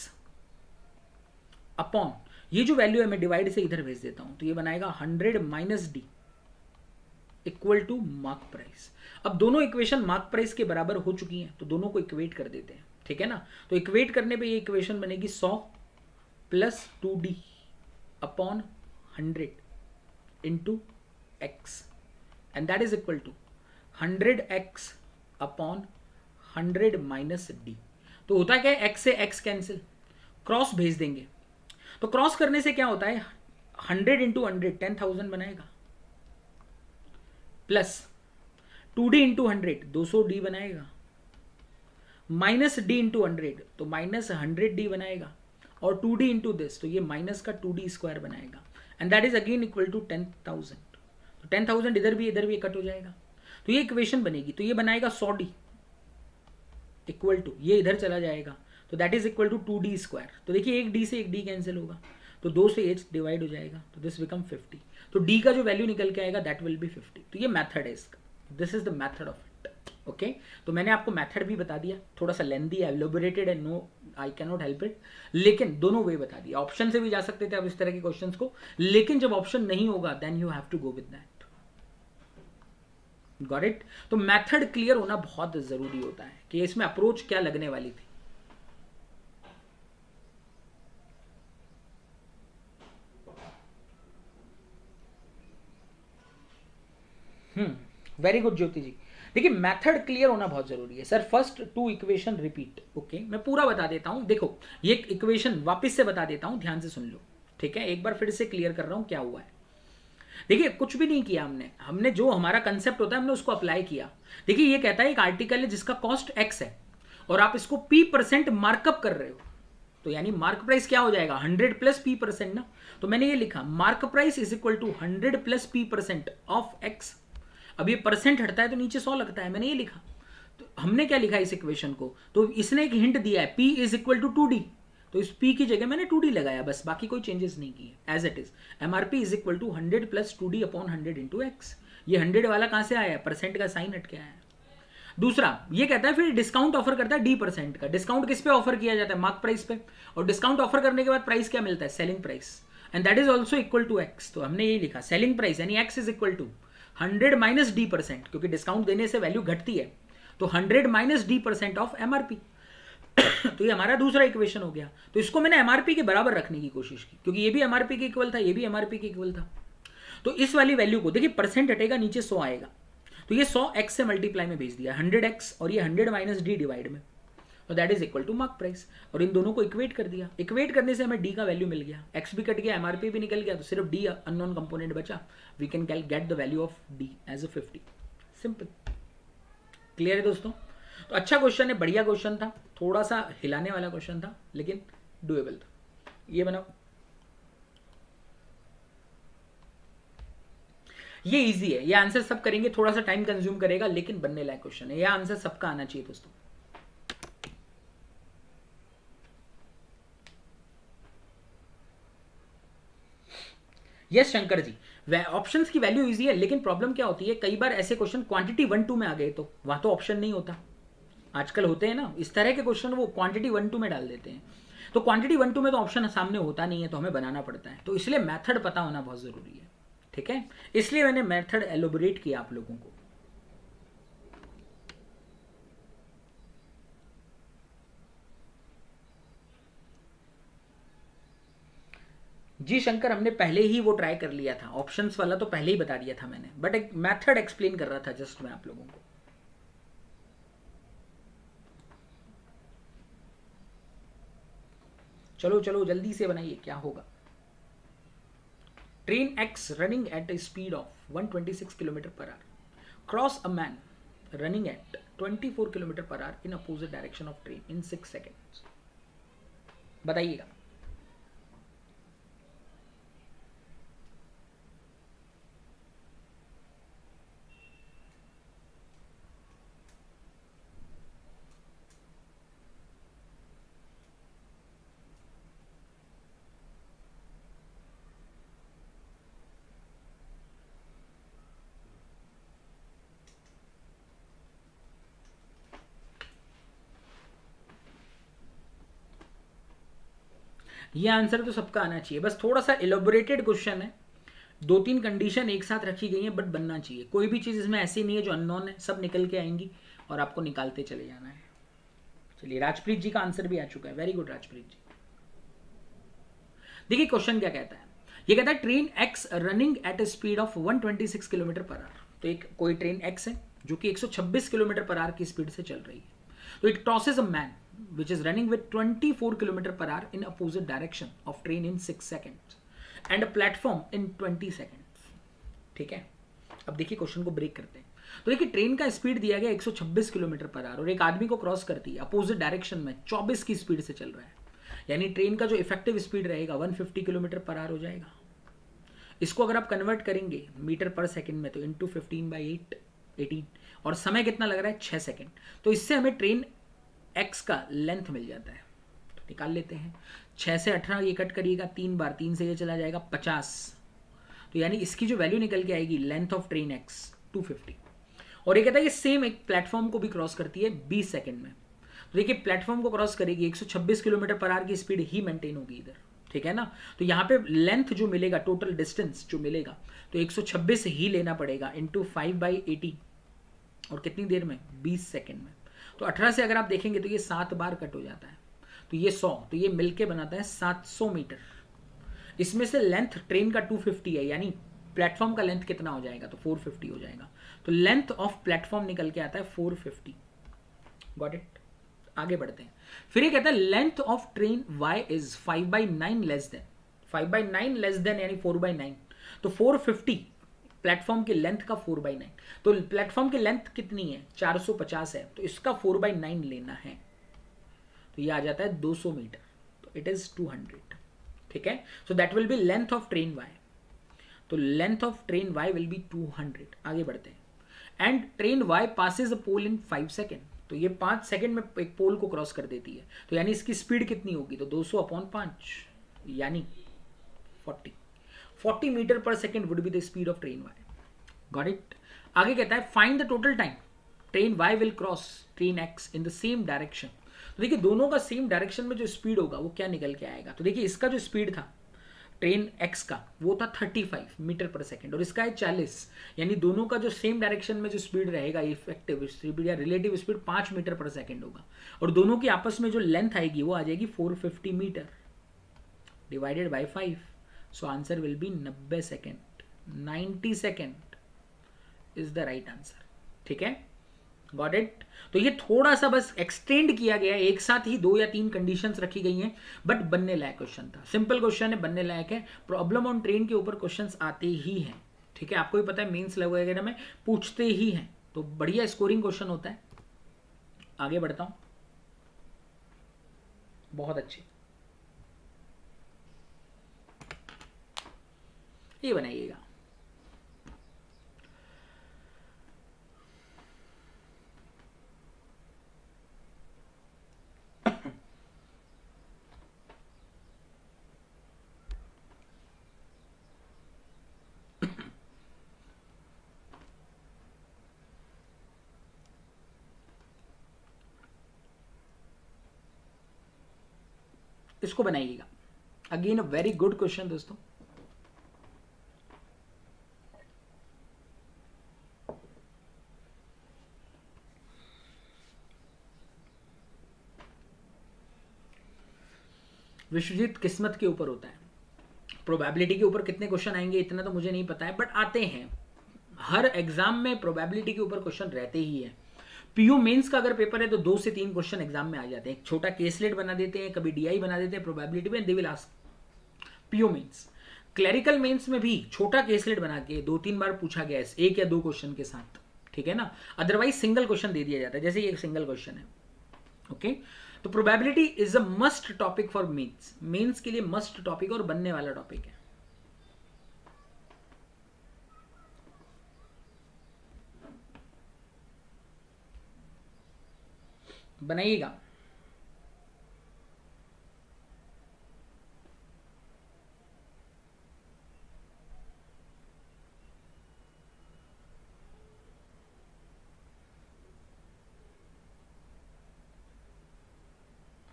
अपॉन ये जो वैल्यू है मैं डिवाइड से इधर भेज देता हूं, तो ये बनाएगा 100 minus D equal to mark price. अब दोनों इक्वेशन मार्क प्राइस के बराबर हो चुकी हैं, तो दोनों को इक्वेट कर देते हैं, ठीक है ना। तो इक्वेट करने पे ये इक्वेशन बनेगी 100 plus 2D upon 100 into X, and that is equal to 100X upon 100 minus D। तो होता क्या है, X से X कैंसिल, क्रॉस भेज देंगे। तो क्रॉस करने से क्या होता है, 100 इंटू 100 10,000 बनाएगा, प्लस 2D इंटू 100 200D बनाएगा, माइनस D इंटू 100 तो माइनस 100D बनाएगा, और 2D इंटू दिस तो ये माइनस का 2D स्क्वायर बनाएगा, and that is again equal to 10,000। तो 10,000 इधर भी कट हो जाएगा, तो ये इक्वेशन बनेगी। तो ये बनाएगा 100D इक्वल टू ये इधर चला जाएगा, तो that is equal to 2D square. तो देखिए एक D से एक D कैंसिल होगा, तो 2 से H डिवाइड हो जाएगा, तो दिस बिकम 50। तो D का जो वैल्यू निकल के आएगा दैट विल बी 50। तो ये मेथड है इसका, this is the method of it. Okay, तो मैंने आपको मेथड भी बता दिया, थोड़ा सा लेंथी है, एलोबरेटेड है, no I can not help it, लेकिन दोनों वे बता दिया। ऑप्शन से भी जा सकते थे आप इस तरह के क्वेश्चंस को, लेकिन जब ऑप्शन नहीं होगा then you have to go with that. Got it? तो मेथड क्लियर होना बहुत जरूरी होता है कि इसमें अप्रोच क्या लगने वाली थी। वेरी गुड ज्योति जी। देखिए मेथड क्लियर होना बहुत जरूरी है sir. First 2 equation repeat. Okay, मैं पूरा बता देता हूं। देखो ये इक्वेशन वापस से बता देता हूं, ध्यान से सुन लो, ठीक है। एक बार फिर से क्लियर कर रहा हूं क्या हुआ है। देखिए कुछ भी नहीं किया हमने जो हमारा कंसेप्ट होता है हमने उसको अप्लाई किया। देखिए ये कहता है एक आर्टिकल है जिसका कॉस्ट X है और आप इसको P% मार्कअप कर रहे हो, तो यानी मार्क प्राइस क्या हो जाएगा 100 प्लस P% ना। तो मैंने ये लिखा mark price is equal to 100 plus P% of X। अब ये परसेंट हटता है तो नीचे 100 लगता है, मैंने ये लिखा। तो हमने क्या लिखा इस इक्वेशन को, तो इसने एक हिंट दिया है P is equal to 2D, तो इस P की जगह मैंने 2D लगाया बस, बाकी कोई चेंजेस नहीं किए, as it is. MRP is equal to 100 plus 2D upon 100 into X. ये 100 वाला कहाँ से आया है, परसेंट का साइन हट के आया है। दूसरा ये कहता है फिर डिस्काउंट ऑफर करता है D% का। डिस्काउंट किस पे ऑफर किया जाता है, मार्क प्राइस पे, और डिस्काउंट ऑफर करने के बाद प्राइस क्या मिलता है, selling price, and that is also equal to X. तो हमने ये लिखा सेलिंग प्राइस यानी X is equal to 100 minus D%, क्योंकि डिस्काउंट देने से वैल्यू घटती है, तो 100 माइनस D% ऑफ MRP। तो ये हमारा दूसरा इक्वेशन हो गया। तो इसको मैंने MRP के बराबर रखने की कोशिश की, क्योंकि ये भी MRP के इक्वल था, ये भी MRP के इक्वल था। तो इस वाली वैल्यू को देखिए, परसेंट हटेगा, नीचे 100 आएगा, तो ये 100 x से मल्टीप्लाई में भेज दिया, 100x और ये 100 माइनस डी डिवाइड में, तो that is equal to mark price. और इन दोनों को इक्वेट कर दिया, इक्वेट करने से हमें डी का वैल्यू मिल गया, एक्स भी कट गया, MRP भी निकल गया, तो सिर्फ डी अननोन कंपोनेंट बचा। We can get the value of D as a 50। Simple, clear है दोस्तों। तो अच्छा क्वेश्चन है, बढ़िया क्वेश्चन था, थोड़ा सा हिलाने वाला क्वेश्चन था, लेकिन डुएबल था। ये बनाओ, ये इजी है, ये आंसर सब करेंगे, थोड़ा सा टाइम कंज्यूम करेगा, लेकिन बनने लायक क्वेश्चन है, ये आंसर सबका आना चाहिए दोस्तों। यस शंकर जी, ऑप्शंस की वैल्यू इजी है, लेकिन प्रॉब्लम क्या होती है, कई बार ऐसे क्वेश्चन क्वांटिटी 1-2 में आ गए, तो वहां तो ऑप्शन नहीं होता। आजकल होते हैं ना इस तरह के क्वेश्चन, वो क्वांटिटी 1-2 में डाल देते हैं, तो क्वांटिटी 1-2 में तो ऑप्शन सामने होता नहीं है, तो हमें बनाना पड़ता है, तो इसलिए मेथड पता होना बहुत जरूरी है, ठीक है, इसलिए मैंने मेथड एलोबोरेट किया आप लोगों को। जी शंकर, हमने पहले ही वो ट्राई कर लिया था, ऑप्शंस वाला तो पहले ही बता दिया था मैंने, बट एक मेथड एक्सप्लेन कर रहा था जस्ट मैं आप लोगों को। चलो चलो जल्दी से बनाइए, क्या होगा। Train x running at A speed of 126 kilometre per hour cross a man running at 24 kilometre per hour in opposite direction of train in 6 seconds. बताइएगा। ये आंसर तो सबका आना चाहिए, बस थोड़ा सा एलोबोरेटेड क्वेश्चन है, 2-3 कंडीशन एक साथ रखी गई है, बट बनना चाहिए। कोई भी चीज़ इसमें ऐसी नहीं है जो अननोन है, सब निकल के आएंगी और आपको निकालते चले जाना है। चलिए, राजप्रीत जी का आंसर भी आ चुका है, वेरी गुड राजप्रीत जी। देखिए क्वेश्चन क्या कहता है, ये कहता है train x running at A speed of 126 kilometre per hour. तो एक कोई ट्रेन एक्स है जो कि 126 किलोमीटर पर आवर की स्पीड से चल रही है, तो it crosses a man which is running with 24 km per hour in opposite direction of train in 6 seconds and a platform in 20 seconds। ठीक है, अब देखिए क्वेश्चन को ब्रेक करते हैं। तो देखिए ट्रेन का स्पीड दिया गया 126 किलोमीटर पर आवर और एक आदमी को क्रॉस करती है अपोजिट डायरेक्शन में 24 की स्पीड से चल रहा है, यानी ट्रेन का जो इफेक्टिव स्पीड रहेगा 150 किलोमीटर पर आवर हो जाएगा। इसको अगर आप कन्वर्ट करेंगे मीटर पर सेकेंड में, तो इंटू 15/8 18, और समय कितना लग रहा है 6 सेकेंड। तो इससे हमें ट्रेन एक्स का लेंथ मिल जाता है, तो निकाल लेते हैं। 6 से 18 ये कट करिएगा 3 बार, 3 से ये चला जाएगा 50, तो यानी इसकी जो वैल्यू निकल के आएगी लेंथ ऑफ ट्रेन एक्स 250। और ये कहता है कि सेम एक प्लेटफॉर्म को भी क्रॉस करती है 20 सेकेंड में। तो देखिए प्लेटफॉर्म को क्रॉस करेगी 126 किलोमीटर पर आवर की स्पीड ही मेंटेन होगी इधर, ठीक है ना। तो यहाँ पे लेंथ जो मिलेगा, टोटल डिस्टेंस जो मिलेगा, तो 126 ही लेना पड़ेगा इंटू 5/80, और कितनी देर में 20 सेकेंड में। तो 18 से अगर आप देखेंगे तो ये 7 बार कट हो जाता है, तो ये 100, तो ये मिलके बनाता है 700 मीटर। इसमें से लेंथ ट्रेन का 250 है, यानी प्लेटफॉर्म का लेंथ कितना हो जाएगा, तो 450 हो जाएगा। तो लेंथ ऑफ प्लेटफॉर्म निकल के आता है 450। Got it. आगे बढ़ते हैं। फिर ये कहता है length of train y is 5/9 less than, 5/9 less than यानी 4/9, तो 450 प्लेटफॉर्म की लेंथ का 4/9। तो प्लेटफॉर्म की लेंथ कितनी है 450 है, तो इसका 4/9 लेना है, तो ये आ जाता है 200 मीटर, तो इट इज 200। ठीक है, so that will be length of train y। तो length of train y will be 200। आगे बढ़ते हैं। And train y passes a pole in 5 second. तो ये 5 सेकंड में एक पोल को क्रॉस कर देती है, तो यानी इसकी स्पीड कितनी होगी, तो 200/5 यानी 40 मीटर पर second would be the speed of train Y. Got it. आगे कहता है find the total time train Y will cross train X in the same direction. तो देखिए दोनों का सेम डायरेक्शन में जो स्पीड होगा वो क्या निकल के आएगा, तो देखिए इसका जो स्पीड था ट्रेन एक्स का वो था 35 मीटर पर सेकेंड और इसका है 40, यानी दोनों का जो सेम डायरेक्शन में जो स्पीड रहेगा इफेक्टिव स्पीड या रिलेटिव स्पीड 5 मीटर पर सेकेंड होगा, और दोनों की आपस में जो लेंथ आएगी वो आ जाएगी 450 metre divided by 5। So answer will be 90 second, 90 second is the right answer. ठीक है, गॉट इट। तो ये थोड़ा सा बस एक्सटेंड किया गया है, एक साथ ही 2 या 3 कंडीशंस रखी गई हैं, बट बनने लायक क्वेश्चन था, सिंपल क्वेश्चन है, बनने लायक है। प्रॉब्लम ऑन ट्रेन के ऊपर क्वेश्चंस आते ही हैं, ठीक है, आपको भी पता है मेंस वगैरह में पूछते ही हैं, तो बढ़िया स्कोरिंग क्वेश्चन होता है। आगे बढ़ता हूं, बहुत अच्छे, ये बनाइएगा। इसको बनाइएगा। Again a very good question दोस्तों। विश्वजीत किस्मत के ऊपर होता है, प्रोबेबिलिटी के ऊपर कितने क्वेश्चन आएंगे इतना तो मुझे नहीं पता है, बट आते हैं। हर एग्जाम में प्रोबेबिलिटी के ऊपर क्वेश्चन रहते ही है। पीयू मेंस का अगर पेपर है तो 2 से 3 क्वेश्चन एग्जाम में आ जाते हैं, एक छोटा केसलेट बना देते हैं, कभी डीआई बना देते हैं प्रोबेबिलिटी में, they will ask PO mains. Clerical mains में भी छोटा केसलेट बना के 2-3 बार पूछा गया है 1 या 2 क्वेश्चन के साथ, ठीक है ना, अदरवाइज सिंगल क्वेश्चन दे दिया जाता है, जैसे ये एक सिंगल क्वेश्चन है। ओके, तो probability is a must topic for mains, mains के लिए मस्ट टॉपिक और बनने वाला टॉपिक है। बनाइएगा।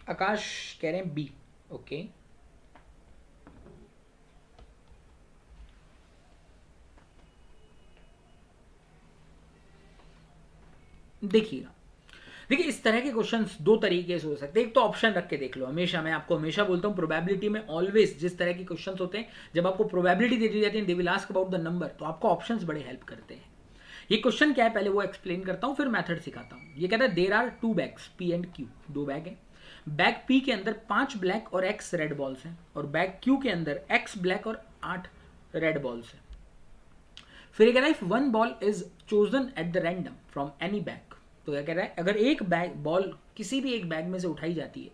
आकाश कह रहे हैं बी। ओके, देखिएगा, देखिए इस तरह के क्वेश्चंस 2 तरीके से हो सकते हैं। एक तो ऑप्शन रख के देख लो, हमेशा मैं आपको हमेशा बोलता हूं प्रोबेबिलिटी में ऑलवेज जिस तरह के क्वेश्चंस होते हैं, जब आपको प्रोबेबिलिटी दे दी जाती है, दे will ask about the number, तो आपको ऑप्शंस बड़े हेल्प करते हैं। ये क्वेश्चन क्या है पहले वो एक्सप्लेन करता हूं, फिर मेथड सिखाता हूं। ये कहता है there are 2 bags P and Q, 2 bag है। बैग पी के अंदर 5 ब्लैक और x रेड बॉल्स हैं, और बैग क्यू के अंदर x ब्लैक और 8 रेड बॉल्स हैं। फिर कह रहा है if 1 ball is chosen at the random from any bag, तो क्या कह रहा है अगर एक बैग बॉल किसी भी एक बैग में से उठाई जाती है,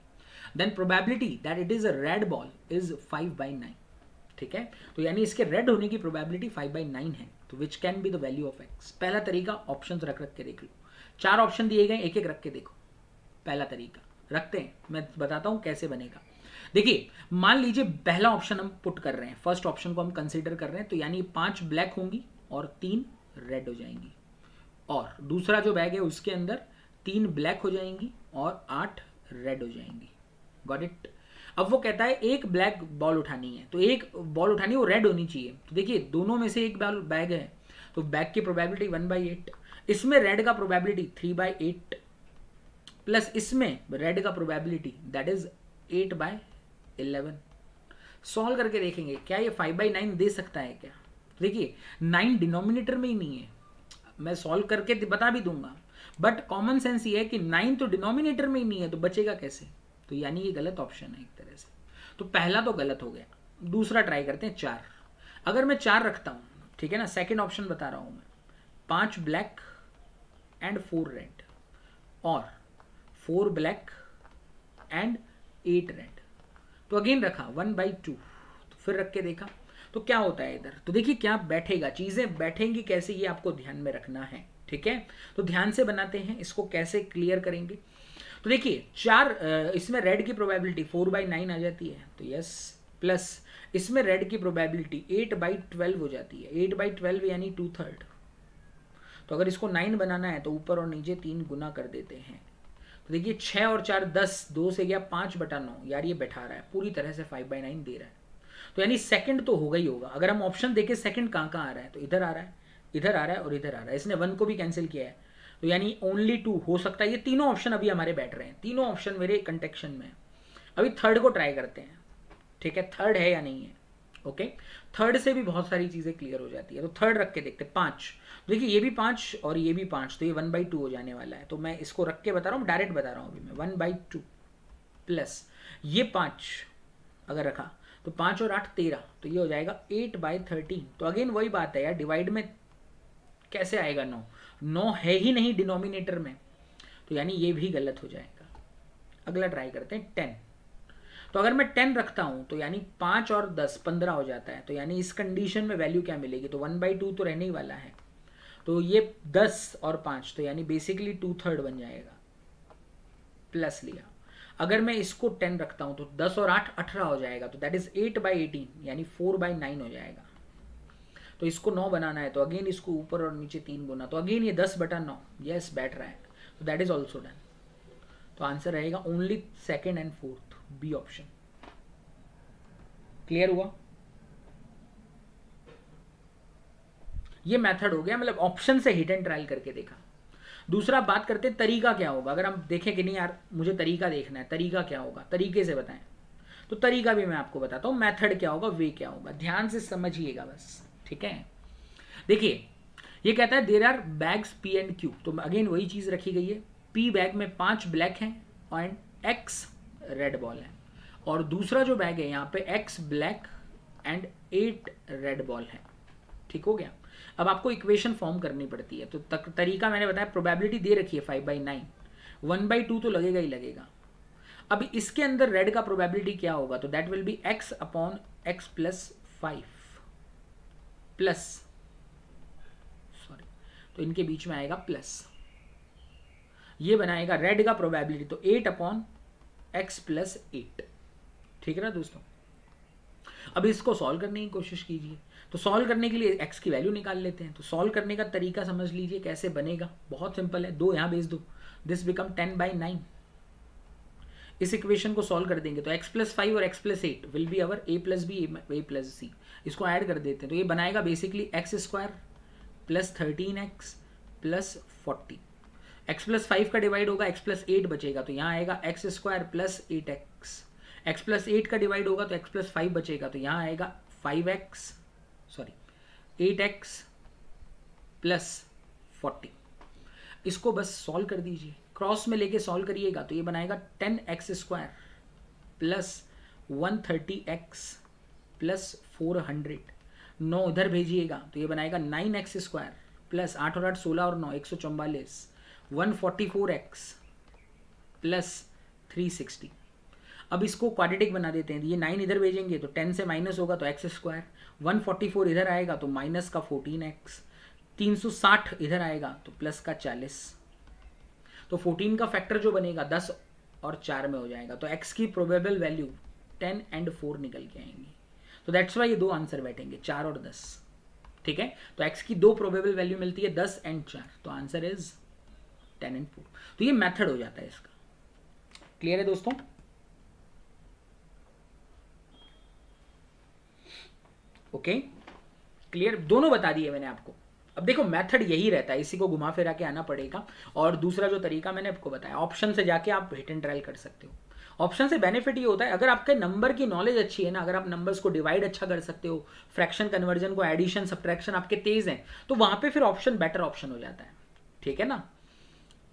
then probability that it is a red ball is 5/9। ठीक है, तो यानी इसके रेड होने की प्रोबेबिलिटी 5/9 है, तो which can be the value of x। पहला तरीका ऑप्शन रख के देख लो, 4 ऑप्शन दिए गए, एक एक रख के देखो। पहला तरीका रखते हैं, मैं बताता हूं कैसे बनेगा। देखिए मान लीजिए पहला ऑप्शन हम पुट कर रहे हैं, फर्स्ट ऑप्शन को हम कंसीडर कर रहे हैं, तो यानी 5 ब्लैक होंगी और 3 रेड हो जाएंगी, और दूसरा जो बैग है उसके अंदर 3 ब्लैक हो जाएंगी और 8 रेड हो जाएंगी। Got it. अब वो कहता है एक ब्लैक बॉल उठानी है, तो एक बॉल उठानी है वो रेड होनी चाहिए, तो देखिए दोनों में से एक बैग है, तो बैग की प्रोबेबिलिटी 1/8, इसमें रेड का प्रोबेबिलिटी 3/8, प्लस इसमें रेड का प्रोबेबिलिटी दैट इज 8/11। सॉल्व करके देखेंगे क्या ये 5/9 दे सकता है क्या। देखिए 9 डिनोमिनेटर में ही नहीं है, मैं सॉल्व करके बता भी दूंगा, बट कॉमन सेंस ये है कि 9 तो डिनोमिनेटर में ही नहीं है, तो बचेगा कैसे, तो यानी ये गलत ऑप्शन है एक तरह से। तो पहला तो गलत हो गया, दूसरा ट्राई करते हैं 4। अगर मैं 4 रखता हूं, ठीक है ना, सेकेंड ऑप्शन बता रहा हूं मैं, 5 ब्लैक एंड 4 रेड, और 4 ब्लैक एंड 8 रेड, तो अगेन रखा 1/2, तो फिर रख के देखा तो क्या होता है इधर, तो देखिए क्या बैठेगा, चीजें बैठेंगी कैसे ये आपको ध्यान में रखना है। ठीक ठीक है, तो ध्यान से बनाते हैं, इसको कैसे क्लियर करेंगे। तो देखिए चार, इसमें रेड की प्रोबेबिलिटी 4/9 आ जाती है, तो यस, प्लस इसमें रेड की प्रोबेबिलिटी 8/12 हो जाती है, 8/12 यानी 2/3। तो अगर इसको 9 बनाना है तो ऊपर और नीचे 3 गुना कर देते हैं। तो देखिए 6 और 4 10, 2 से गया 5/9, यार ये बैठा रहा है पूरी तरह से 5/9 दे रहा है। तो यानी सेकंड तो होगा ही होगा। अगर हम ऑप्शन देखें सेकंड कहाँ कहाँ आ रहा है, तो इधर आ रहा है, इधर आ रहा है और इधर आ रहा है। इसने 1 को भी कैंसिल किया है, तो यानी ओनली 2 हो सकता है। ये तीनों ऑप्शन अभी हमारे बैठ रहे हैं, तीनों ऑप्शन मेरे कंटेक्शन में है। अभी थर्ड को ट्राई करते हैं, ठीक है, थर्ड है या नहीं है। ओके, थर्ड से भी बहुत सारी चीज़ें क्लियर हो जाती है। तो थर्ड रख के देखते, 5, देखिए ये भी 5 और ये भी 5, तो ये 1/2 हो जाने वाला है। तो मैं इसको रख के बता रहा हूँ, डायरेक्ट बता रहा हूँ अभी मैं, 1/2 प्लस ये 5 अगर रखा तो 5 और 8 13, तो ये हो जाएगा 8/13। तो अगेन वही बात है यार, डिवाइड में कैसे आएगा 9, 9 है ही नहीं डिनोमिनेटर में, तो यानी ये भी गलत हो जाएगा। अगला ट्राई करते हैं 10। तो अगर मैं 10 रखता हूं तो यानी 5 और 10 15 हो जाता है। तो यानी इस कंडीशन में वैल्यू क्या मिलेगी, तो 1/2 तो रहने ही वाला है। तो ये 10 और 5, तो यानी बेसिकली 2/3 बन जाएगा, प्लस लिया। अगर मैं इसको 10 रखता हूं तो 10 और 8 18 हो जाएगा, तो दैट इज 8/18 यानी 4/9 हो जाएगा। तो इसको 9 बनाना है, तो अगेन इसको ऊपर और नीचे 3 गुना, तो अगेन ये 10/9, यस बैठ रहा है, तो दैट इज ऑल्सो डन। तो आंसर रहेगा only second and fourth, B option. Clear हुआ? ये मेथड हो गया, मतलब ऑप्शन से हिट एंड ट्रायल करके देखा। दूसरा बात करते हैं तरीका क्या होगा। अगर हम देखें कि नहीं यार मुझे तरीका देखना है, तरीका क्या होगा, तरीके से बताएं, तो तरीका भी मैं आपको बताता हूं, मेथड क्या होगा, वे क्या होगा, ध्यान से समझिएगा बस, ठीक है। देखिए ये कहता है there are bags P and Q, तो अगेन वही चीज रखी गई है, पी बैग में 5 ब्लैक हैं एंड एक्स रेड बॉल है, और दूसरा जो बैग है यहाँ पे x black and 8 red ball है। ठीक हो गया। अब आपको इक्वेशन फॉर्म करनी पड़ती है, तो तरीका मैंने बताया, प्रोबेबिलिटी दे रखी है 5/9, 1/2 तो लगेगा ही लगेगा। अब इसके अंदर रेड का प्रोबेबिलिटी क्या होगा, तो that will B x/x plus 5 plus, sorry, तो इनके बीच में आएगा प्लस, ये बनाएगा रेड का प्रोबेबिलिटी, तो 8/x प्लस 8। ठीक है ना दोस्तों। अब इसको सॉल्व करने की कोशिश कीजिए। तो सॉल्व करने के लिए x की वैल्यू निकाल लेते हैं। तो सॉल्व करने का तरीका समझ लीजिए कैसे बनेगा, बहुत सिंपल है, 2 यहां भेज दो, दिस बिकम 10/9। इस इक्वेशन को सॉल्व कर देंगे तो x प्लस 5 और x plus 8 will be our a plus b a plus सी। इसको ऐड कर देते हैं तो ये बनाएगा basically x² plus 13x plus 40। x plus 5 का डिवाइड होगा, x प्लस 8 बचेगा, तो यहाँ आएगा x² plus 8x। x plus 8 का डिवाइड होगा तो x प्लस 5 बचेगा, तो यहाँ आएगा 8x प्लस 40। इसको बस सॉल्व कर दीजिए, क्रॉस में लेके सॉल्व करिएगा तो ये बनाएगा 10x² प्लस 130x प्लस 400। 9 इधर भेजिएगा तो ये बनाएगा 9x² प्लस 8 और 8 16 और 9 144, 144x प्लस 360। अब इसको क्वाड्रेटिक बना देते हैं, ये 9 इधर भेजेंगे तो 10 से माइनस होगा तो x², 144 इधर आएगा तो माइनस का 14x, 360 इधर आएगा तो प्लस का 40। तो 14 का फैक्टर जो बनेगा 10 और 4 में हो जाएगा, तो x की प्रोबेबल वैल्यू 10 एंड 4 निकल के आएंगी। तो दैट्स वाई ये 2 आंसर बैठेंगे, 4 और 10। ठीक है, तो x की 2 प्रोबेबल वैल्यू मिलती है 10 एंड 4, तो आंसर इज 10 एंड 4। तो ये मेथड हो जाता है इसका। क्लियर है दोस्तों? ओके, क्लियर, दोनों बता दिए मैंने आपको। अब देखो मेथड यही रहता है, इसी को घुमा फिरा के आना पड़ेगा। और दूसरा जो तरीका मैंने आपको बताया, ऑप्शन से जाके आप हिट एंड ट्रायल कर सकते हो। ऑप्शन से बेनिफिट ये होता है, अगर आपके नंबर की नॉलेज अच्छी है ना, अगर आप नंबर्स को डिवाइड अच्छा कर सकते हो, फ्रैक्शन कन्वर्जन को, एडिशन सब्ट्रैक्शन आपके तेज हैं, तो वहां पे फिर ऑप्शन बेटर ऑप्शन हो जाता है। ठीक है ना,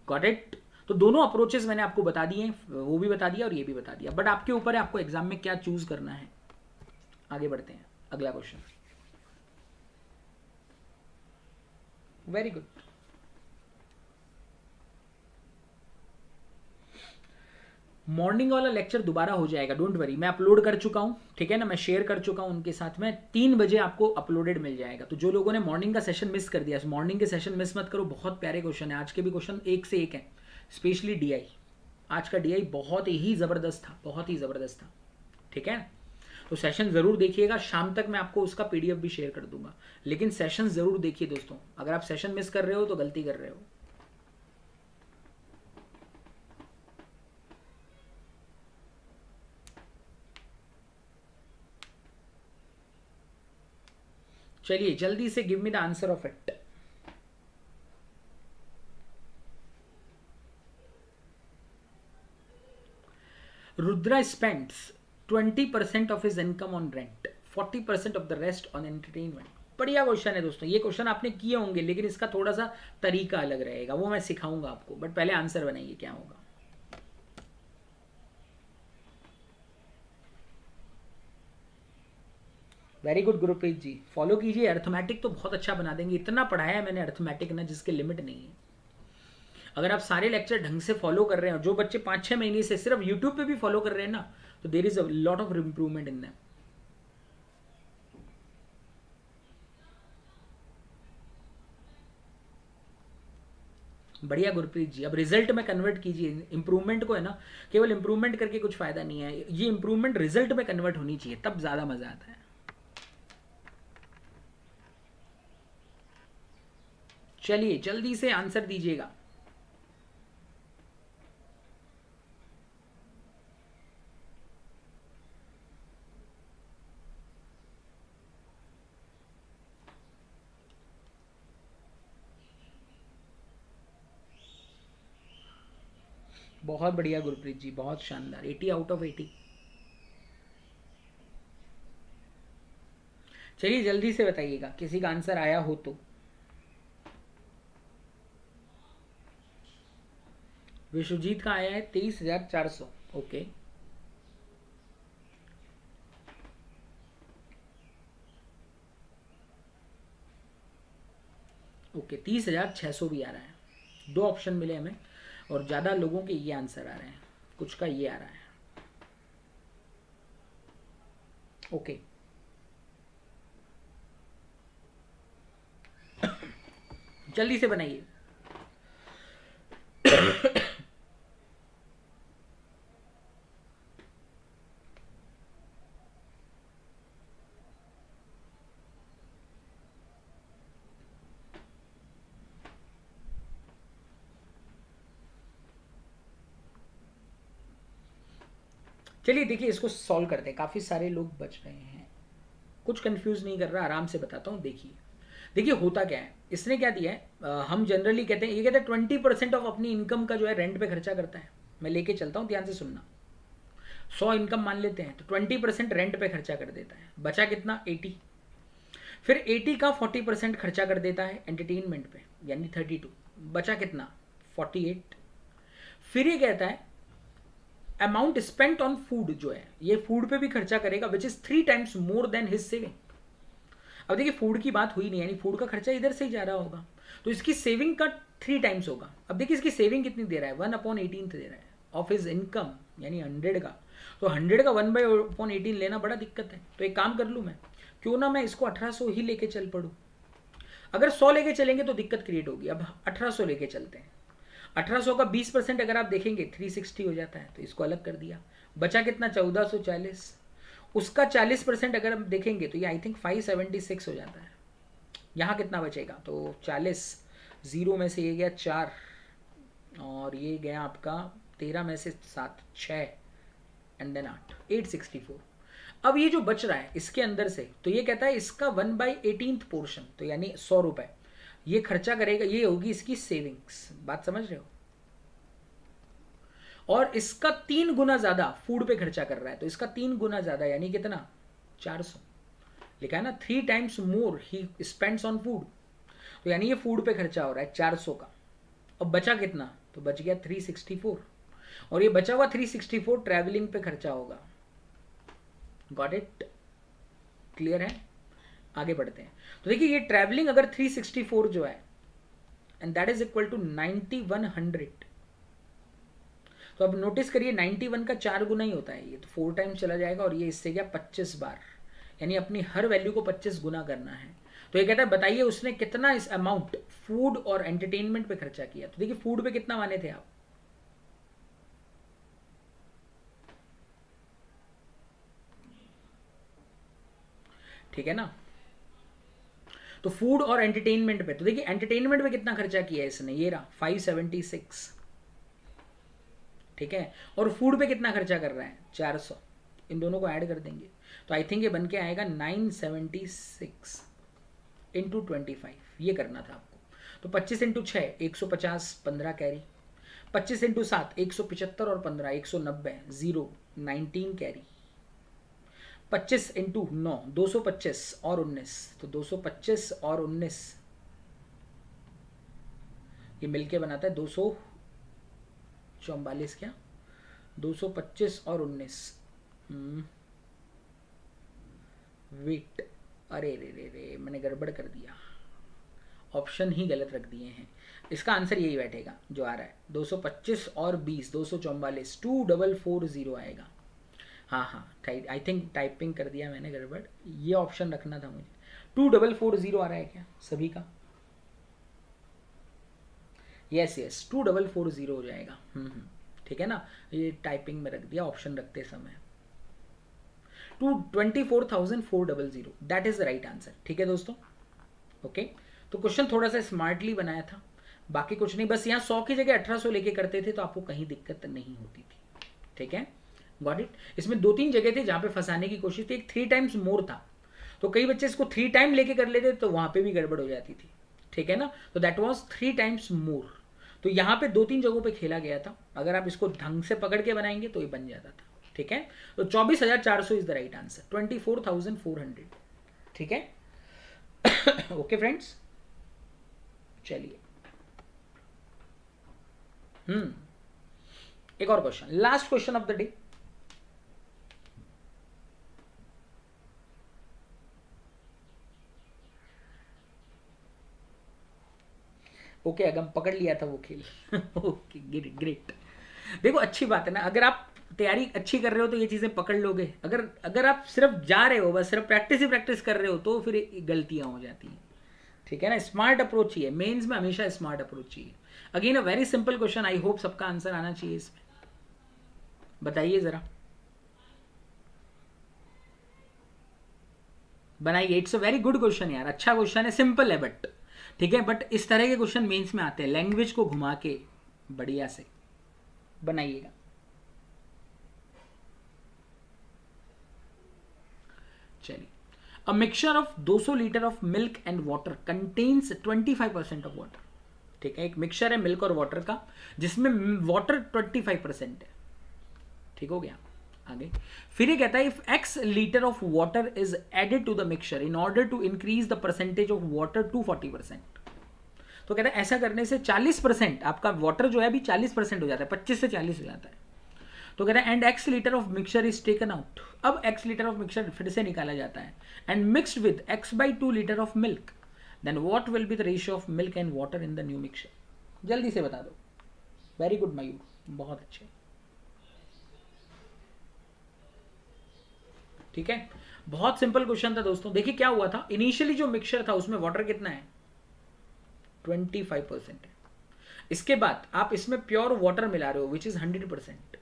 गॉट इट। तो दोनों अप्रोचेस मैंने आपको बता दिए, वो भी बता दिया और ये भी बता दिया, बट आपके ऊपर है आपको एग्जाम में क्या चूज करना है। आगे बढ़ते हैं, अगला क्वेश्चन। Very good. मॉर्निंग वाला लेक्चर दोबारा हो जाएगा, डोंट वरी, मैं अपलोड कर चुका हूँ, ठीक है ना, मैं शेयर कर चुका हूँ उनके साथ में, 3 बजे आपको अपलोडेड मिल जाएगा। तो जो लोगों ने मॉर्निंग का सेशन मिस कर दिया, मॉर्निंग के सेशन मिस मत करो, बहुत प्यारे क्वेश्चन है, आज के भी क्वेश्चन एक से एक है, स्पेशली डीआई, आज का डीआई बहुत ही ज़बरदस्त था, बहुत ही ज़बरदस्त था, ठीक है। तो सेशन ज़रूर देखिएगा, शाम तक मैं आपको उसका पीडीएफ भी शेयर कर दूंगा, लेकिन सेशन ज़रूर देखिए दोस्तों, अगर आप सेशन मिस कर रहे हो तो गलती कर रहे हो। चलिए जल्दी से give me the answer of it. Rudra spends 20% of his income on rent, 40% of the rest on entertainment. बढ़िया क्वेश्चन है दोस्तों, ये क्वेश्चन आपने किए होंगे, लेकिन इसका थोड़ा सा तरीका अलग रहेगा, वो मैं सिखाऊंगा आपको, बट पहले आंसर बनाइए क्या होगा। वेरी गुड गुरुप्रीत जी, फॉलो कीजिए, अर्थमेटिक तो बहुत अच्छा बना देंगे, इतना पढ़ाया है मैंने अर्थमेटिक ना जिसके लिमिट नहीं है। अगर आप सारे लेक्चर ढंग से फॉलो कर रहे हो, जो बच्चे 5-6 महीने से सिर्फ यूट्यूब पे भी फॉलो कर रहे हैं ना, तो there is a lot of improvement in them. बढ़िया गुरप्रीत जी, अब रिजल्ट में कन्वर्ट कीजिए, इंप्रूवमेंट को है ना, केवल इंप्रूवमेंट करके कुछ फायदा नहीं है, ये इंप्रूवमेंट रिजल्ट में कन्वर्ट होनी चाहिए, तब ज्यादा मजा आता है। चलिए जल्दी से आंसर दीजिएगा। बहुत बढ़िया गुरप्रीत जी, बहुत शानदार, 80 आउट ऑफ 80। चलिए जल्दी से बताइएगा, किसी का आंसर आया हो तो। विश्वजीत का आया है 23,400। ओके, ओके, 30,600 भी आ रहा है, 2 ऑप्शन मिले हमें, और ज़्यादा लोगों के ये आंसर आ रहे हैं, कुछ का ये आ रहा है। ओके, जल्दी से बनाइए। चलिए देखिए, इसको सॉल्व करते हैं, काफ़ी सारे लोग बच रहे हैं, कुछ कंफ्यूज नहीं कर रहा, आराम से बताता हूँ। देखिए देखिए होता क्या है, इसने क्या दिया है, हम जनरली कहते हैं, ये कहते हैं 20% ऑफ अपनी इनकम का जो है रेंट पे खर्चा करता है। मैं लेके चलता हूँ, ध्यान से सुनना। 100 इनकम मान लेते हैं, तो 20% रेंट पे खर्चा कर देता है, बचा कितना, 80। फिर 80 का 40% खर्चा कर देता है एंटरटेनमेंट पे, यानी 32, बचा कितना, 48। फिर ये कहता है अमाउंट स्पेंट ऑन फूड, जो है ये फूड पे भी खर्चा करेगा, which is 3 times more than his saving. अब देखिए फूड की बात हुई नहीं, यानी फूड का खर्चा इधर से ही जा रहा होगा, तो इसकी सेविंग का 3 टाइम्स होगा। अब देखिए इसकी सेविंग कितनी दे रहा है, 1/18 दे रहा है ऑफ हिज इनकम, यानी 100 का, तो 100 का 1/18 लेना बड़ा दिक्कत है। तो एक काम कर लूँ मैं, क्यों ना मैं इसको 1800 ही लेके चल पड़ूँ। अगर 100 लेके चलेंगे तो दिक्कत क्रिएट होगी, अब 1800 लेके चलते हैं। 1800 का 20% अगर आप देखेंगे 360 हो जाता है, तो इसको अलग कर दिया, बचा कितना, 1440। उसका 40% अगर हम देखेंगे तो ये आई थिंक 576 हो जाता है। यहाँ कितना बचेगा, तो 40, 0 में से ये गया 4, और ये गया आपका 13 में से 7, 6 एंड देन 8, 864। अब ये जो बच रहा है इसके अंदर से, तो ये कहता है इसका 1/18 पोर्शन, तो यानी 100 रुपए ये खर्चा करेगा, ये होगी इसकी सेविंग्स, बात समझ रहे हो। और इसका 3 गुना ज्यादा फूड पे खर्चा कर रहा है, तो इसका 3 गुना ज्यादा यानी कितना, 400 लिखा है ना, 3 times more he spends on food, तो यानी ये फूड पे खर्चा हो रहा है 400 का। अब बचा कितना, तो बच गया 364, और ये बचा हुआ 364 ट्रैवलिंग पे खर्चा होगा। गॉट इट, क्लियर है। आगे बढ़ते हैं, तो देखिए ये ट्रैवलिंग अगर 364 जो है, and that is equal to 9100, तो अब नोटिस करिए 91 का 4 गुना ही होता है ये, तो 4 टाइम्स चला जाएगा और ये इससे क्या 25 बार, यानी अपनी हर वैल्यू को 25 गुना करना है। तो ये कहता है बताइए उसने कितना इस अमाउंट फूड और एंटरटेनमेंट पे खर्चा किया। तो देखिए फूड पे कितना माने थे आप, ठीक है ना। तो फूड और एंटरटेनमेंट पे, तो देखिए एंटरटेनमेंट पे कितना खर्चा किया है इसने, ये रहा 576, ठीक है। और फूड पे कितना खर्चा कर रहा है 400, इन दोनों को ऐड कर देंगे तो आई थिंक ये बन के आएगा 976 इंटू 25, ये करना था आपको। तो 25 इंटू 6 150, 15 कैरी, 25 इंटू 7 175 और 15 190, 0 19 कैरी, 25 इंटू 9 225 और 19, तो 225 और 19 ये मिलके बनाता है 244, क्या 225 और 19 वेट, अरे रे रे रे मैंने गड़बड़ कर दिया, ऑप्शन ही गलत रख दिए हैं। इसका आंसर यही बैठेगा जो आ रहा है 225 और 20 244, 2440 आएगा। हाँ हाँ आई थिंक टाइपिंग कर दिया मैंने गड़बड़, ये ऑप्शन रखना था मुझे। 2440 आ रहा है क्या सभी का? यस यस 2440 हो जाएगा। ठीक है ना, ये टाइपिंग में रख दिया ऑप्शन रखते समय। 24,400 that is the right answer. ठीक है दोस्तों, ओके। तो क्वेश्चन थोड़ा सा स्मार्टली बनाया था, बाकी कुछ नहीं, बस यहाँ 100 की जगह 1800 लेके करते थे तो आपको कहीं दिक्कत नहीं होती थी। ठीक है, गॉट इट। इसमें 2-3 जगह थे जहां पे फंसाने की कोशिश थी। एक 3 टाइम्स मोर था, तो कई बच्चे इसको 3 टाइम लेके कर लेते तो वहां पे भी गड़बड़ हो जाती थी। ठीक है ना, तो दैट वाज 3 टाइम्स मोर। तो यहाँ पे 2-3 जगहों पे खेला गया था, अगर आप इसको ढंग से पकड़ के बनाएंगे तो ये बन जाता था। ठीक है, तो 24,400 इज द राइट आंसर, 24,400। ठीक है, ओके फ्रेंड्स, चलिए एक और question, last question of the day. Okay अगम पकड़ लिया था वो खेल। Okay great. देखो अच्छी बात है ना, अगर आप तैयारी अच्छी कर रहे हो तो ये चीजें पकड़ लोगे। अगर आप सिर्फ जा रहे हो, बस सिर्फ प्रैक्टिस ही प्रैक्टिस कर रहे हो तो फिर गलतियां हो जाती हैं। ठीक है ना, स्मार्ट अप्रोच ही है मेंस में, हमेशा स्मार्ट अप्रोच ही है। Again a very simple question, I hope सबका आंसर आना चाहिए इसमें, बताइए जरा, बनाइए। It's a very good question यार, अच्छा क्वेश्चन है, सिंपल है बट ठीक है, बट इस तरह के क्वेश्चन मेंस में आते हैं, लैंग्वेज को घुमा के बढ़िया से बनाइएगा। चलिए, a mixture of 200 litre of milk and water contains 25% of water. ठीक है, एक मिक्सचर है मिल्क और वाटर का जिसमें वाटर 25% है। ठीक हो गया, आगे फिर ये कहता है if x litre of water is added to the mixture in order to increase the percentage of water to 40%। तो कहता है ऐसा करने से 40% आपका वाटर जो है अभी 40% हो जाता है, 25 से 40 हो जाता है। तो कहता है and x litre of mixture is taken out. अब x लीटर ऑफ मिक्सचर फिर से निकाला जाता है and mixed with x/2 litre of milk, then what will be the ratio of milk and water in the new mixture. जल्दी से बता दो। वेरी गुड मयूर, बहुत अच्छे। ठीक है, बहुत सिंपल क्वेश्चन था दोस्तों। देखिए क्या हुआ था, इनिशियली जो मिक्सचर था उसमें वाटर कितना है 25% है। इसके बाद आप इसमें प्योर वाटर मिला रहे हो विच इज 100%,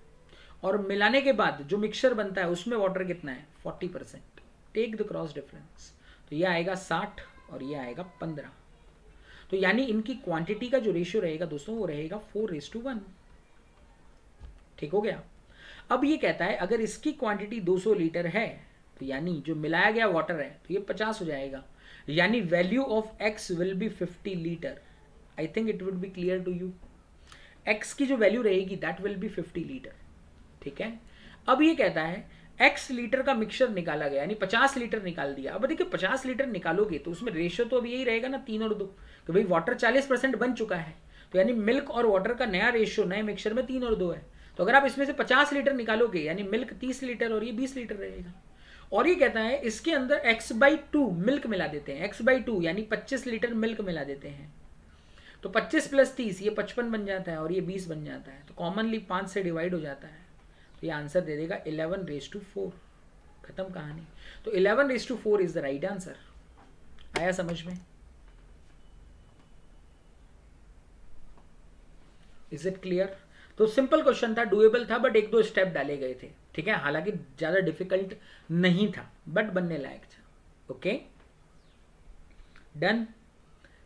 और मिलाने के बाद जो मिक्सचर बनता है उसमें वाटर कितना है 40%। टेक द क्रॉस डिफरेंस, तो ये आएगा 60 और ये आएगा 15। तो यानी इनकी क्वांटिटी का जो रेशियो रहेगा दोस्तों वो रहेगा 4:1। ठीक हो गया। अब ये कहता है अगर इसकी क्वांटिटी 200 लीटर है तो यानी जो मिलाया गया वाटर है तो ये 50 हो जाएगा, यानी value of x will be 50 litre. I think it would be clear to you. x की जो वैल्यू रहेगी दैट विल बी 50 लीटर। ठीक है, अब ये कहता है x लीटर का मिक्सचर निकाला गया, यानी 50 लीटर निकाल दिया। अब देखिए 50 लीटर निकालोगे तो उसमें रेशियो तो अभी यही रहेगा ना 3 और 2, तो भाई वाटर 40% बन चुका है, तो यानी मिल्क और वाटर का नया रेशियो नए मिक्सचर में 3 और 2 है। तो अगर आप इसमें से 50 लीटर निकालोगे यानी मिल्क 30 लीटर और ये 20 लीटर रहेगा। और ये कहता है इसके अंदर x/2 मिल्क मिला देते हैं, x/2 यानी 25 लीटर मिल्क मिला देते हैं। तो 25 प्लस 30 ये 55 बन जाता है और ये 20 बन जाता है, तो कॉमनली 5 से डिवाइड हो जाता है, तो ये आंसर दे देगा 11⁻⁴। खत्म कहानी। तो 11⁻⁴ इज द राइट आंसर। आया समझ में? Is it clear? तो सिंपल क्वेश्चन था, डुएबल था, बट एक दो स्टेप डाले गए थे, ठीक है, हालांकि ज्यादा डिफिकल्ट नहीं था बट बनने लायक था। ओके डन,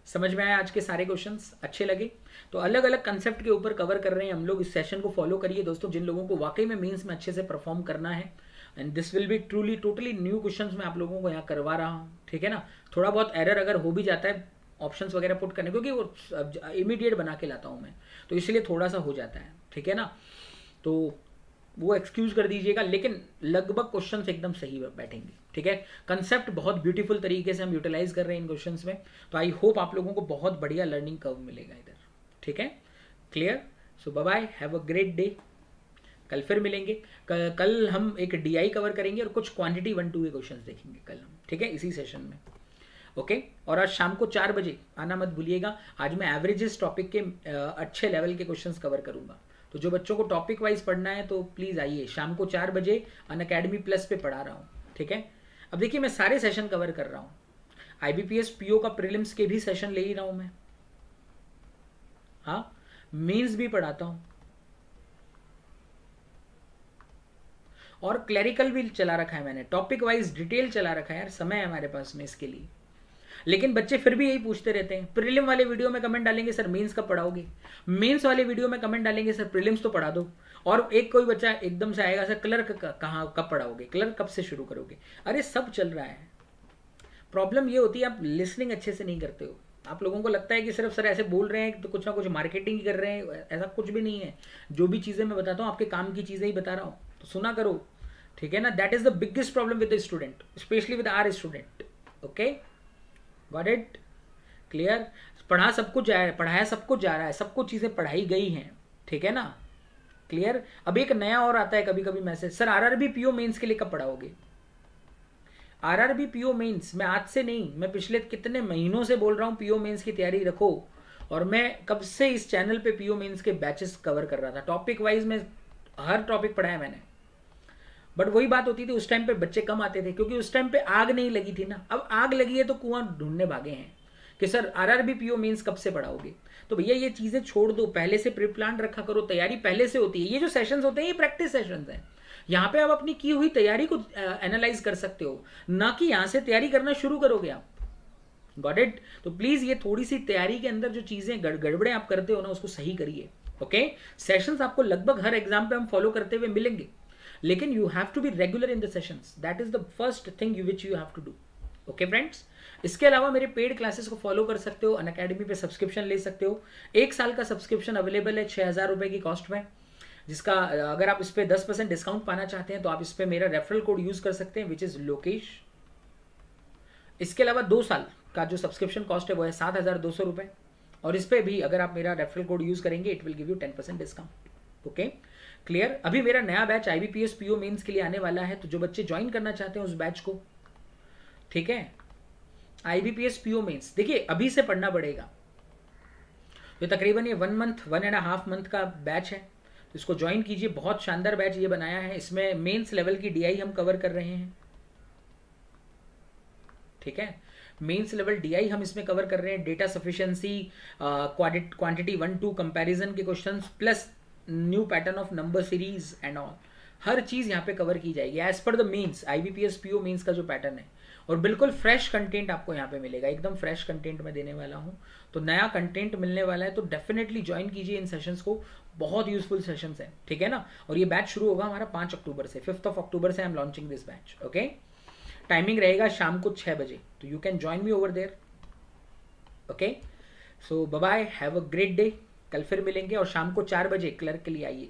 समझ में आया? आज के सारे क्वेश्चंस अच्छे लगे? तो अलग अलग कंसेप्ट के ऊपर कवर कर रहे हैं हम लोग, इस सेशन को फॉलो करिए दोस्तों, जिन लोगों को वाकई में मेंस में अच्छे से परफॉर्म करना है, and this will be truly totally new questions मैं आप लोगों को यहाँ करवा रहा हूँ, ठीक है ना। थोड़ा बहुत एरर अगर हो भी जाता है ऑप्शंस वगैरह पुट करने, क्योंकि वो इमीडिएट बना के लाता हूँ मैं, तो इसलिए थोड़ा सा हो जाता है, ठीक है ना, तो वो एक्सक्यूज कर दीजिएगा, लेकिन लगभग क्वेश्चंस एकदम सही बैठेंगे, ठीक है। कंसेप्ट बहुत ब्यूटीफुल तरीके से हम यूटिलाइज कर रहे हैं इन क्वेश्चंस में, तो आई होप आप लोगों को बहुत बढ़िया लर्निंग कर्व मिलेगा इधर, ठीक है, clear. So bye bye, have a great day. कल फिर मिलेंगे। कल हम एक डीआई कवर करेंगे और कुछ क्वांटिटी 1-2 के क्वेश्चंस देखेंगे कल हम, ठीक है, इसी सेशन में। ओके और आज शाम को 4 बजे आना मत भूलिएगा। आज मैं एवरेजेस टॉपिक के अच्छे लेवल के क्वेश्चंस कवर करूंगा, तो जो बच्चों को टॉपिक वाइज पढ़ना है तो प्लीज आइए। शाम को 4 बजे अनअकैडमी प्लस पे पढ़ा रहा हूँ, ठीक है। अब देखिए मैं सारे सेशन कवर कर रहा हूँ, IBPS PO का प्रीलिम्स के भी सेशन ले ही रहा हूँ मैं, हाँ, मेंस भी पढ़ाता हूँ और क्लरिकल भी चला रखा है मैंने, टॉपिक वाइज डिटेल चला रखा है यार, समय है हमारे पास में इसके लिए। लेकिन बच्चे फिर भी यही पूछते रहते हैं, प्रीलिम वाले वीडियो में कमेंट डालेंगे सर मेंस कब पढ़ाओगे, मेंस वाले वीडियो में कमेंट डालेंगे सर प्रीलिम्स तो पढ़ा दो, और एक कोई बच्चा एकदम से आएगा सर क्लर्क कहाँ कब पढ़ाओगे, क्लर्क कब से शुरू करोगे। अरे सब चल रहा है, प्रॉब्लम ये होती है आप लिसनिंग अच्छे से नहीं करते हो। आप लोगों को लगता है कि सिर्फ सर ऐसे बोल रहे हैं तो कुछ ना कुछ मार्केटिंग कर रहे हैं, ऐसा कुछ भी नहीं है। जो भी चीज़ें मैं बताता हूँ आपके काम की चीज़ें ही बता रहा हूँ, तो सुना करो, ठीक है ना। That is the biggest problem with the student, specially with our student. Okay got it, clear. पढ़ाया सब कुछ जा रहा है, सब कुछ चीज़ें पढ़ाई गई हैं, ठीक है ना, क्लियर। अब एक नया और आता है कभी कभी message, sir RRB PO mains के लिए कब पढ़ाओगे। RRB PO मेंस मैं आज से नहीं, मैं पिछले कितने महीनों से बोल रहा हूँ PO मेंस की तैयारी रखो, और मैं कब से इस चैनल पे PO मेंस के बैचेस कवर कर रहा था, टॉपिक वाइज में हर टॉपिक पढ़ाया मैंने। बट वही बात होती थी, उस टाइम पे बच्चे कम आते थे क्योंकि उस टाइम पे आग नहीं लगी थी ना। अब आग लगी है तो कुआं ढूंढने भागे हैं कि सर RRB PO मेंस कब से पढ़ाओगे। तो भैया ये चीजें छोड़ दो, पहले से प्री प्लान रखा करो, तैयारी पहले से होती है। ये जो सेशंस होते हैं ये प्रैक्टिस सेशंस हैं, यहाँ पे आप अपनी की हुई तैयारी को एनालाइज कर सकते हो, ना कि यहाँ से तैयारी करना शुरू करोगे आप। Got it. तो प्लीज ये थोड़ी सी तैयारी के अंदर जो चीजें गड़बड़े आप करते हो ना, उसको सही करिए। ओके सेशंस आपको लगभग हर एग्जाम पे हम फॉलो करते हुए मिलेंगे, लेकिन you have to be regular in the sessions, that is the first thing which you have to do. Okay friends, इसके अलावा मेरे पेड क्लासेस को फॉलो कर सकते हो, अनअकैडमी पे सब्सक्रिप्शन ले सकते हो। 1 साल का सब्सक्रिप्शन अवेलेबल है 6,000 रुपए की कॉस्ट में, जिसका अगर आप इस पे 10% डिस्काउंट पाना चाहते हैं तो आप इस पे मेरा रेफरल कोड यूज कर सकते हैं, विच इज लोकेश। इसके अलावा 2 साल का जो सब्सक्रिप्शन कॉस्ट है वो है 7,200 रुपए, और इस पे भी अगर आप मेरा रेफरल कोड यूज करेंगे it will give you 10% discount. Okay clear. अभी मेरा नया बैच IBPS PO मेंस के लिए आने वाला है, तो जो बच्चे ज्वाइन करना चाहते हैं उस बैच को, ठीक है, IBPS PO मेंस देखिए अभी से पढ़ना पड़ेगा। तो तकरीबन ये 1.5 मंथ का बैच है, तो इसको ज्वाइन कीजिए। बहुत शानदार बैच ये बनाया है, इसमें मेंस लेवल की DI हम कवर कर रहे हैं, ठीक है, मेंस लेवल DI हम इसमें कवर कर रहे हैं। डेटा सफिशिएंसी, क्वांटिटी 1-2 कंपैरिजन के questions, plus new pattern of number series and all, हर चीज यहाँ पे कवर की जाएगी as per the mains IBPS PO mains का जो पैटर्न है। और बिल्कुल फ्रेश कंटेंट आपको यहाँ पे मिलेगा, एकदम फ्रेश कंटेंट मैं देने वाला हूँ। तो नया कंटेंट मिलने वाला है, तो डेफिनेटली ज्वाइन कीजिए इन सेशंस को, बहुत यूजफुल सेशंस हैं, ठीक है ना। और ये बैच शुरू होगा हमारा 5 अक्टूबर से, 5 अक्टूबर से I am launching this batch. Okay timing रहेगा शाम को 6 बजे, तो you can join me over there. Okay so bye bye, have a great day. कल फिर मिलेंगे और शाम को 4 बजे क्लर्क के लिए आइए।